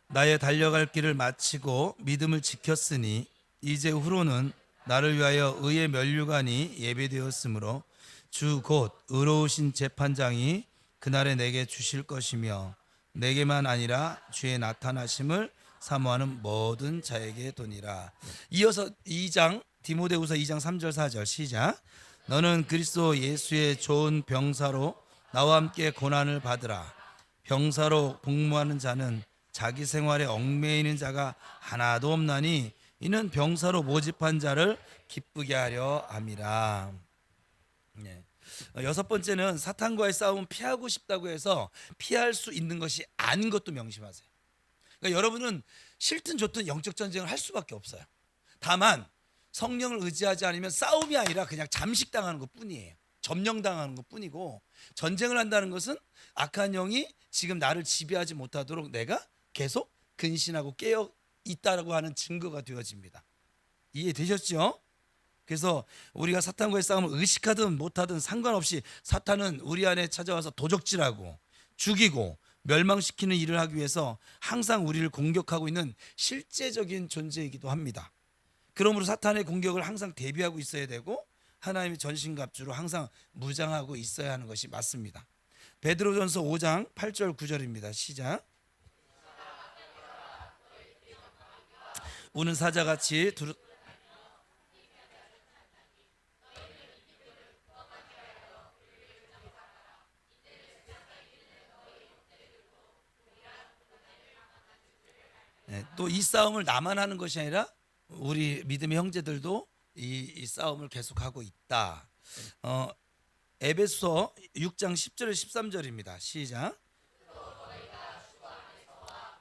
나의 달려갈 길을 마치고 믿음을 지켰으니 이제 후로는 나를 위하여 의의 면류관이 예배되었으므로 주 곧 의로우신 재판장이 그날에 내게 주실 것이며 내게만 아니라 주의 나타나심을 사모하는 모든 자에게 도니라. 이어서 2장 디모데후서 2장 3절 4절 시작. 너는 그리스도 예수의 좋은 병사로 나와 함께 고난을 받으라. 병사로 복무하는 자는 자기 생활에 얽매이는 자가 하나도 없나니 이는 병사로 모집한 자를 기쁘게 하려 함이라. 네. 여섯 번째는 사탄과의 싸움은 피하고 싶다고 해서 피할 수 있는 것이 아닌 것도 명심하세요. 그러니까 여러분은 싫든 좋든 영적 전쟁을 할 수밖에 없어요. 다만 성령을 의지하지 않으면 싸움이 아니라 그냥 잠식당하는 것뿐이에요. 점령당하는 것뿐이고, 전쟁을 한다는 것은 악한 영이 지금 나를 지배하지 못하도록 내가 계속 근신하고 깨어 있다라고 하는 증거가 되어집니다. 이해되셨죠? 그래서 우리가 사탄과의 싸움을 의식하든 못하든 상관없이 사탄은 우리 안에 찾아와서 도적질하고 죽이고 멸망시키는 일을 하기 위해서 항상 우리를 공격하고 있는 실제적인 존재이기도 합니다. 그러므로 사탄의 공격을 항상 대비하고 있어야 되고 하나님의 전신갑주로 항상 무장하고 있어야 하는 것이 맞습니다. 베드로전서 5장 8절 9절입니다. 시작. 우는 사자같이 또 이 싸움을 나만 하는 것이 아니라 우리 믿음의 형제들도 이 싸움을 계속하고 있다. 에베소 6장 10절 13절입니다. 시작.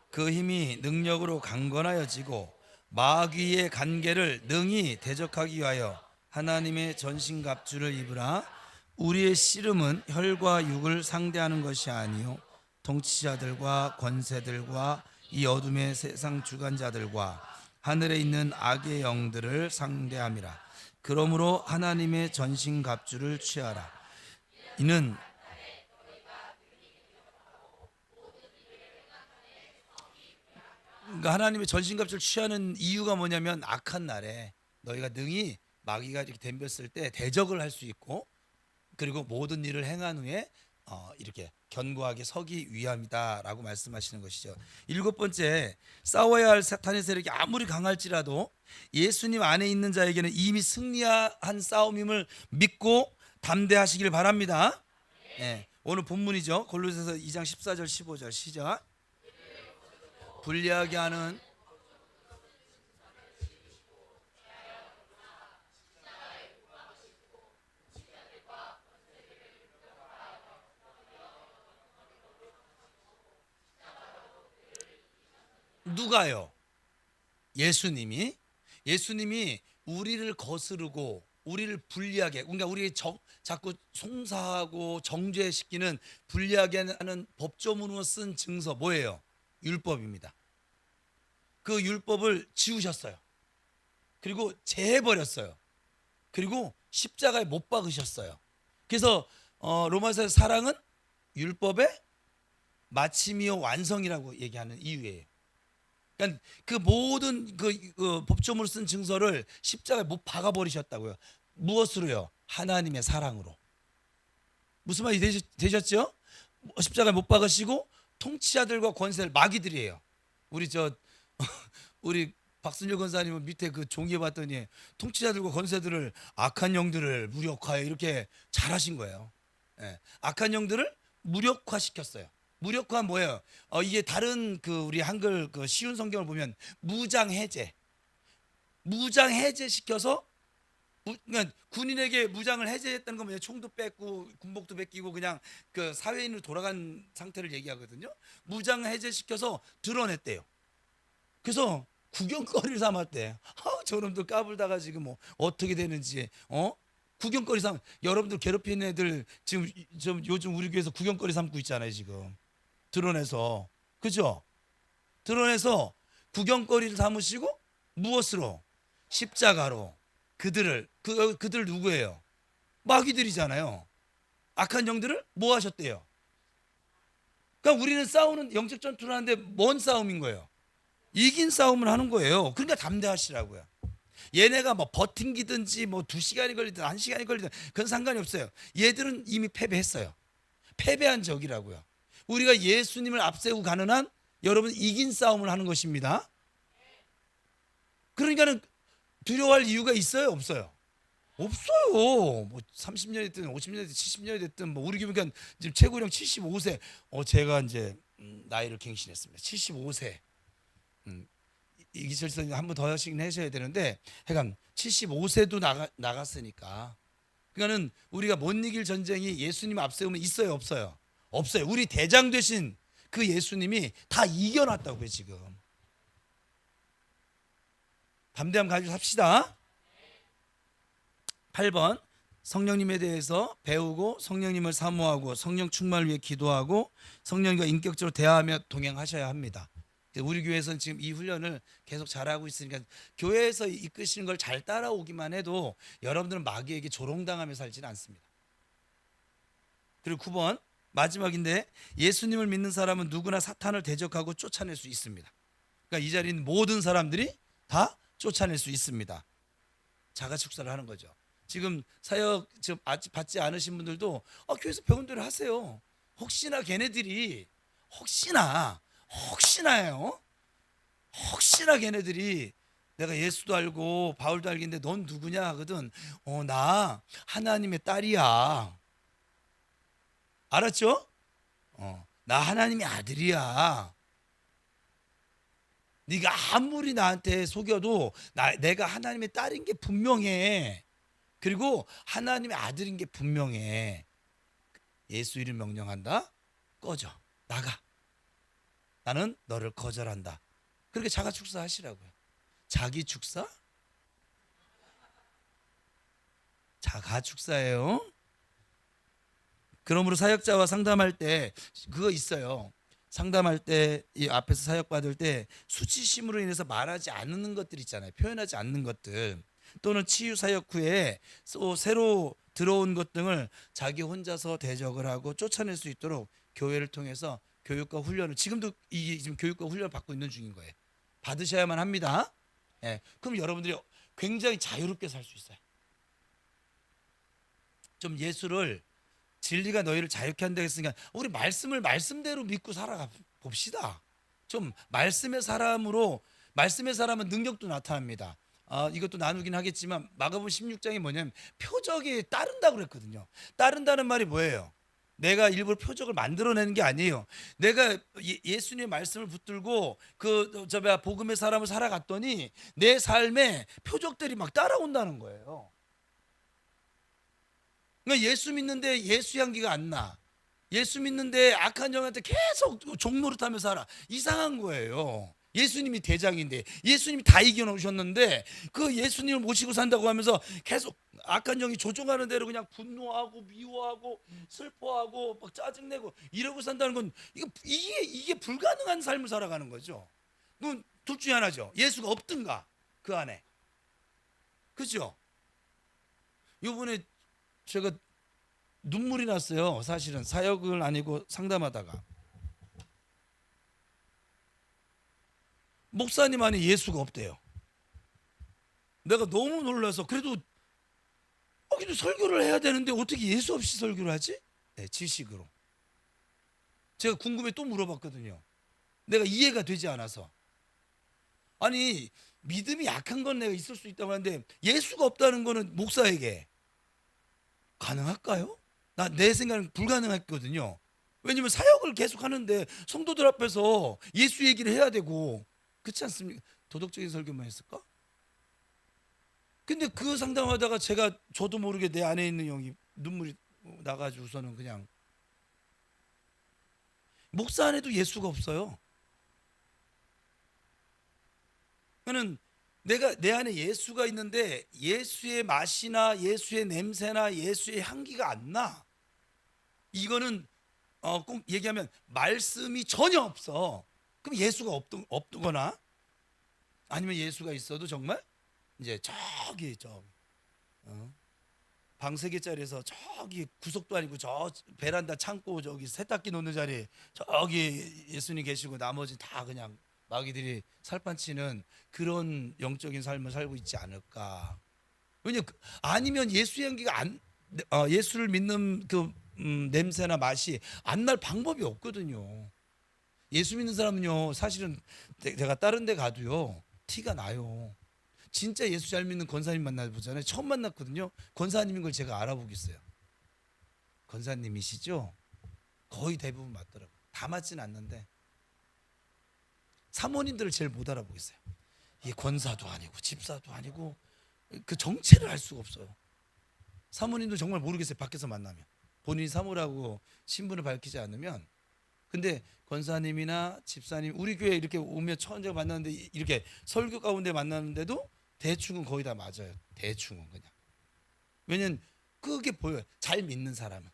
그 힘이 능력으로 강건하여지고 마귀의 간계를 능히 대적하기 위하여 하나님의 전신갑주를 입으라. 우리의 씨름은 혈과 육을 상대하는 것이 아니요 통치자들과 권세들과 이 어둠의 세상 주관자들과 하늘에 있는 악의 영들을 상대함이라. 그러므로 하나님의 전신갑주를 취하라. 이는 그러니까 하나님의 전신갑주를 취하는 이유가 뭐냐면 악한 날에 너희가 능히 마귀가 이렇게 덤볐을 때 대적을 할 수 있고, 그리고 모든 일을 행한 후에 이렇게 견고하게 서기 위함이다라고 말씀하시는 것이죠. 일곱 번째, 싸워야 할 사탄의 세력이 아무리 강할지라도 예수님 안에 있는 자에게는 이미 승리한 싸움임을 믿고 담대하시길 바랍니다. 네, 오늘 본문이죠. 골로새서 2장 14절 15절 시작. 불리하게 하는 누가요? 예수님이 우리를 거스르고 우리를 불리하게, 그러니까 우리 자꾸 송사하고 정죄시키는, 불리하게 하는 법조문으로 쓴 증서 뭐예요? 율법입니다. 그 율법을 지우셨어요. 그리고 제해버렸어요. 그리고 십자가에 못 박으셨어요. 그래서 로마서 사랑은 율법의 마침이요 완성이라고 얘기하는 이유예요. 그러니까 그 모든 그 법조문을 쓴 증서를 십자가에 못 박아버리셨다고요. 무엇으로요? 하나님의 사랑으로. 무슨 말이 되셨죠? 십자가에 못 박으시고 통치자들과 권세를, 마귀들이에요. 우리 박순일 권사님은 밑에 그 종이에 봤더니 통치자들과 권세들을, 악한 영들을 무력화해, 이렇게 잘하신 거예요. 예, 악한 영들을 무력화시켰어요. 무력화 뭐예요? 이게 다른 우리 한글 쉬운 성경을 보면 무장해제 시켜서, 그러니까 군인에게 무장을 해제했다는 건 뭐냐? 총도 뺏고 군복도 뺏기고 그냥 그 사회인으로 돌아간 상태를 얘기하거든요. 무장 해제시켜서 드러냈대요. 그래서 구경거리를 삼았대. 저놈들 까불다가 지금 뭐 어떻게 되는지 구경거리 삼. 여러분들 괴롭히는 애들 지금 요즘 우리 교회에서 구경거리 삼고 있잖아요. 지금 드러내서, 그죠? 드러내서 구경거리를 삼으시고 무엇으로? 십자가로 그들 누구예요? 마귀들이잖아요. 악한 영들을 뭐 하셨대요? 그러니까 우리는 싸우는, 영적 전투를 하는데 뭔 싸움인 거예요? 이긴 싸움을 하는 거예요. 그러니까 담대하시라고요. 얘네가 뭐 버팅기든지 뭐 2시간이 걸리든 1시간이 걸리든 그건 상관이 없어요. 얘들은 이미 패배했어요. 패배한 적이라고요. 우리가 예수님을 앞세우고 가는 한 여러분 이긴 싸움을 하는 것입니다. 그러니까는 두려워할 이유가 있어요, 없어요? 없어요. 뭐 30년이 됐든 50년이 됐든 70년이 됐든, 뭐 우리 교회가 지금 최고령 75세. 제가 이제 나이를 갱신했습니다. 75세. 이기철 선생님 한 번 더 하시긴 하셔야 되는데, 하여간 75세도 나갔으니까. 그러니까는 우리가 못 이길 전쟁이 예수님 앞세우면 있어요, 없어요? 없어요. 우리 대장 되신 그 예수님이 다 이겨놨다고요. 지금 담대함 가지고 삽시다. 8번, 성령님에 대해서 배우고 성령님을 사모하고 성령 충만을 위해 기도하고 성령과 인격적으로 대화하며 동행하셔야 합니다. 우리 교회에서는 지금 이 훈련을 계속 잘하고 있으니까 교회에서 이끄시는 걸 잘 따라오기만 해도 여러분들은 마귀에게 조롱당하며 살지는 않습니다. 그리고 9번, 마지막인데, 예수님을 믿는 사람은 누구나 사탄을 대적하고 쫓아낼 수 있습니다. 그러니까 이 자리에 있는 모든 사람들이 다 쫓아낼 수 있습니다. 자가 축사를 하는 거죠. 지금 사역 아직 받지 않으신 분들도 교회에서 배운 대로 하세요. 혹시나 걔네들이 혹시나요? 혹시나 걔네들이 내가 예수도 알고 바울도 알겠는데 넌 누구냐 하거든. 나 하나님의 딸이야. 알았죠? 나 하나님의 아들이야. 네가 아무리 나한테 속여도 내가 하나님의 딸인 게 분명해. 그리고 하나님의 아들인 게 분명해. 예수 이름 명령한다. 꺼져. 나가. 나는 너를 거절한다. 그렇게 자가 축사하시라고요. 자기 축사? 자가 축사예요. 그러므로 사역자와 상담할 때 그거 있어요. 상담할 때 이 앞에서 사역 받을 때 수치심으로 인해서 말하지 않는 것들 있잖아요. 표현하지 않는 것들 또는 치유 사역 후에 또 새로 들어온 것 등을 자기 혼자서 대적을 하고 쫓아낼 수 있도록 교회를 통해서 교육과 훈련을 지금도 이 지금 교육과 훈련을 받고 있는 중인 거예요. 받으셔야만 합니다. 예, 그럼 여러분들이 굉장히 자유롭게 살 수 있어요. 좀 예수를 진리가 너희를 자유케 한다 했으니까 우리 말씀을 말씀대로 믿고 살아가 봅시다. 좀 말씀의 사람으로 말씀의 사람은 능력도 나타납니다. 이것도 나누긴 하겠지만 마가복음 16장이 뭐냐면 표적이 따른다고 그랬거든요. 따른다는 말이 뭐예요? 내가 일부러 표적을 만들어내는 게 아니에요. 내가 예수님의 말씀을 붙들고 복음의 사람을 살아갔더니 내 삶에 표적들이 막 따라온다는 거예요. 그러니까 예수 믿는데 예수 향기가 안 나. 예수 믿는데 악한 영한테 계속 종노릇하며 살아. 이상한 거예요. 예수님이 대장인데 예수님이 다 이겨놓으셨는데 그 예수님을 모시고 산다고 하면서 계속 악한 영이 조종하는 대로 그냥 분노하고 미워하고 슬퍼하고 막 짜증내고 이러고 산다는 건 이게 불가능한 삶을 살아가는 거죠. 그건 둘 중에 하나죠. 예수가 없든가 그 안에. 그렇죠? 이번에 제가 눈물이 났어요. 사실은 사역을 아니고 상담하다가 목사님 안에 예수가 없대요. 내가 너무 놀라서 그래도 설교를 해야 되는데 어떻게 예수 없이 설교를 하지? 네, 지식으로. 제가 궁금해 또 물어봤거든요. 내가 이해가 되지 않아서. 아니 믿음이 약한 건 내가 있을 수 있다고 하는데 예수가 없다는 거는 목사에게 가능할까요? 내 생각은 불가능했거든요. 왜냐면 사역을 계속 하는데 성도들 앞에서 예수 얘기를 해야 되고 그렇지 않습니까? 도덕적인 설교만 했을까? 근데 그 상담하다가 저도 모르게 내 안에 있는 영이 눈물이 나가지고서는 그냥 목사 안에도 예수가 없어요. 그는 내가 내 안에 예수가 있는데 예수의 맛이나 예수의 냄새나 예수의 향기가 안 나. 이거는 꼭 얘기하면 말씀이 전혀 없어. 그럼 예수가 없거나 아니면 예수가 있어도 정말 이제 저기 방 3개짜리에서 저기 구석도 아니고 저 베란다 창고 저기 세탁기 놓는 자리에 저기 예수님 계시고 나머지 다 그냥 마귀들이 살판치는 그런 영적인 삶을 살고 있지 않을까. 아니면 예수의 향기가 예수를 믿는 그 냄새나 맛이 안 날 방법이 없거든요. 예수 믿는 사람은요 사실은 제가 다른 데 가도요 티가 나요. 진짜 예수 잘 믿는 권사님 만나보잖아요. 처음 만났거든요. 권사님인 걸 제가 알아보겠어요. 권사님이시죠? 거의 대부분 맞더라고요. 다 맞지는 않는데 사모님들을 제일 못 알아보겠어요. 이게 권사도 아니고 집사도 아니고 그 정체를 알 수가 없어요. 사모님도 정말 모르겠어요. 밖에서 만나면 본인이 사모라고 신분을 밝히지 않으면. 근데 권사님이나 집사님 우리 교회 이렇게 오면 처음에 만났는데 이렇게 설교 가운데 만났는데도 대충은 거의 다 맞아요. 대충은 그냥. 왜냐면 그게 보여요. 잘 믿는 사람은.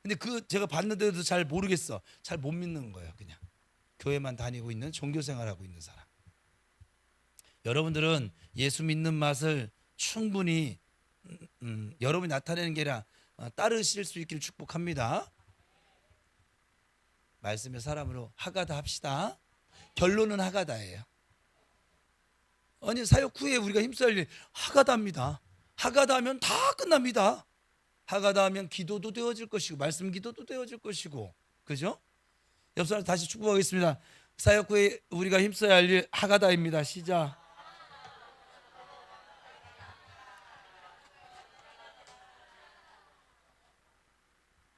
근데 제가 봤는데도 잘 모르겠어. 잘 못 믿는 거예요. 그냥 교회만 다니고 있는 종교 생활하고 있는 사람. 여러분들은 예수 믿는 맛을 충분히 여러분이 나타내는 게 아니라 따르실 수 있기를 축복합니다. 말씀의 사람으로 하가다 합시다. 결론은 하가다예요. 아니 사역 후에 우리가 힘써야 할 일 하가다입니다. 하가다하면 다 끝납니다. 하가다하면 기도도 되어질 것이고 말씀 기도도 되어질 것이고 그죠? 옆 사람 다시 축복하겠습니다. 사역 후에 우리가 힘써야 할 일 하가다입니다. 시작.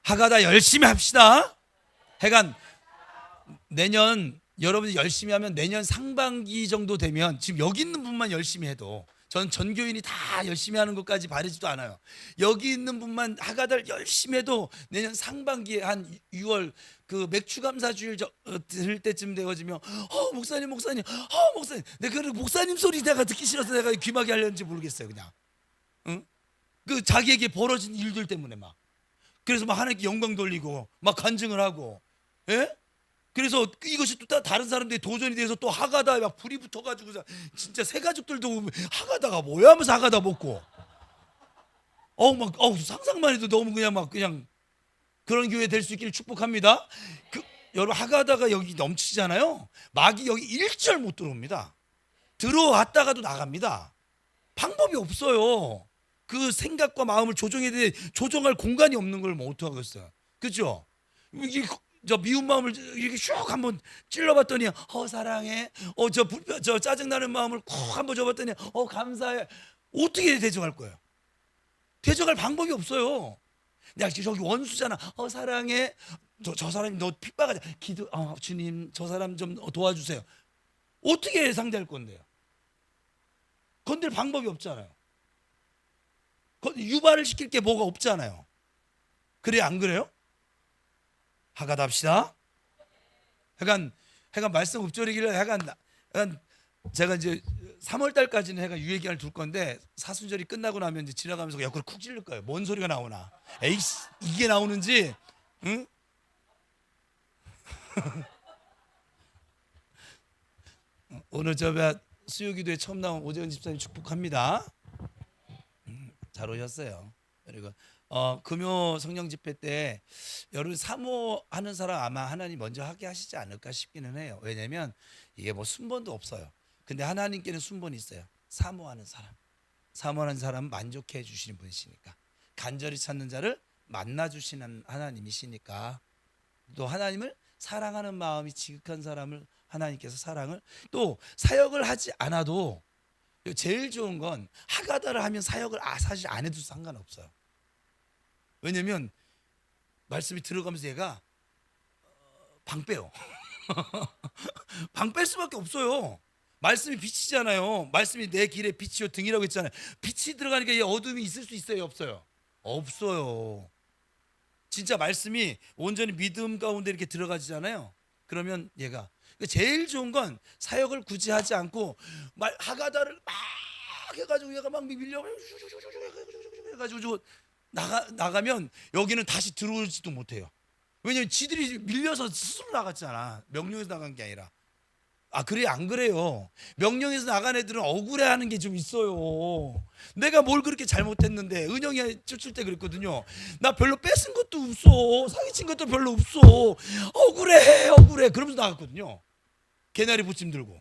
하가다 열심히 합시다. 하여간 내년 여러분이 열심히 하면 내년 상반기 정도 되면 지금 여기 있는 분만 열심히 해도 전 전교인이 다 열심히 하는 것까지 바라지도 않아요. 여기 있는 분만 하가다를 열심히 해도 내년 상반기에 한 6월 그 맥주 감사 주일 들 때쯤 되어지면 목사님 목사님 목사님 내가 그 목사님 소리 내가 듣기 싫어서 내가 귀마개 하려는지 모르겠어요. 그냥 응? 그 자기에게 벌어진 일들 때문에 막 그래서 막 하나님께 영광 돌리고 막 간증을 하고 예? 그래서 이것이 또 다른 사람들이 도전이 돼서 또 하가다에 막 불이 붙어가지고 진짜 새 가족들도 하가다가 뭐야 하면서 하가다 먹고 상상만 해도 너무 그냥 막 그냥 그런 교회 될 수 있기를 축복합니다. 여러분 하가다가 여기 넘치잖아요. 마귀 여기 일절 못 들어옵니다. 들어왔다가도 나갑니다. 방법이 없어요. 그 생각과 마음을 조정할 공간이 없는 걸 뭐 어떡하겠어요. 그렇죠? 저 미운 마음을 이렇게 슉 한번 찔러봤더니 사랑해. 저 짜증나는 마음을 콕 한번 줘봤더니 감사해. 어떻게 대적할 거예요? 대적할 방법이 없어요. 내가 저기 원수잖아. 사랑해. 저 사람이 너 핍박하자. 주님 저 사람 좀 도와주세요. 어떻게 상대할 건데요? 건들 방법이 없잖아요. 유발을 시킬 게 뭐가 없잖아요. 그래 안 그래요? 하가다 합시다. 약간 말씀 읊조리기를 약간 제가 이제 3월 달까지는 해가 유예 기간을 둘 건데 사순절이 끝나고 나면 이제 지나가면서 옆구리 쿡 찔릴 거예요. 뭔 소리가 나오나? 에이 이게 나오는지 응? 오늘 수요기도에 처음 나온 오재근 집사님 축복합니다. 잘 오셨어요. 그리고 금요 성령 집회 때 여러분 사모하는 사람 아마 하나님 먼저 하게 하시지 않을까 싶기는 해요. 왜냐면 이게 뭐 순번도 없어요. 근데 하나님께는 순번이 있어요. 사모하는 사람 만족해 주시는 분이시니까 간절히 찾는 자를 만나 주시는 하나님이시니까 또 하나님을 사랑하는 마음이 지극한 사람을 하나님께서 사랑을 또 사역을 하지 않아도 제일 좋은 건 하가다를 하면 사역을 사실 안 해도 상관없어요. 왜냐면 말씀이 들어가면서 얘가 방 빼요. 방 뺄 수밖에 없어요. 말씀이 빛이잖아요. 말씀이 내 길의 빛이요 등이라고 했잖아요. 빛이 들어가니까 이 어둠이 있을 수 있어요, 없어요? 없어요. 진짜 말씀이 온전히 믿음 가운데 이렇게 들어가지잖아요. 그러면 얘가 제일 좋은 건 사역을 굳이 하지 않고 하가다를 막 해가지고 얘가 막 밀려 해가지고 나가면 여기는 다시 들어오지도 못해요. 왜냐면 지들이 밀려서 스스로 나갔잖아. 명령에서 나간 게 아니라. 그래 안 그래요? 명령에서 나간 애들은 억울해하는 게 좀 있어요. 내가 뭘 그렇게 잘못했는데 은영이 쫓을 때 그랬거든요. 나 별로 뺏은 것도 없어. 사기친 것도 별로 없어. 억울해. 그러면서 나갔거든요. 개나리 붙임 들고.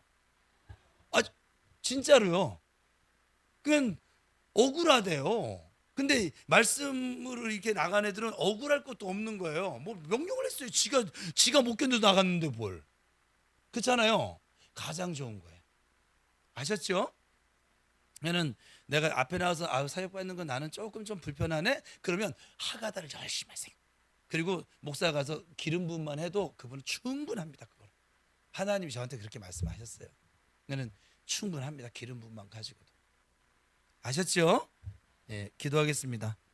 진짜로요. 그건 억울하대요. 근데 말씀으로 이렇게 나간 애들은 억울할 것도 없는 거예요. 뭐 명령을 했어요. 지가 못 견뎌 나갔는데 뭘. 그렇잖아요. 가장 좋은 거예요. 아셨죠? 그러면 내가 앞에 나와서 사역 받는 건 나는 조금 좀 불편하네. 그러면 하가다를 열심히 하세요. 그리고 목사 가서 기름 부음만 해도 그분은 충분합니다. 그걸 하나님이 저한테 그렇게 말씀하셨어요. 나는 충분합니다. 기름 부음만 가지고도. 아셨죠? 예, 기도하겠습니다.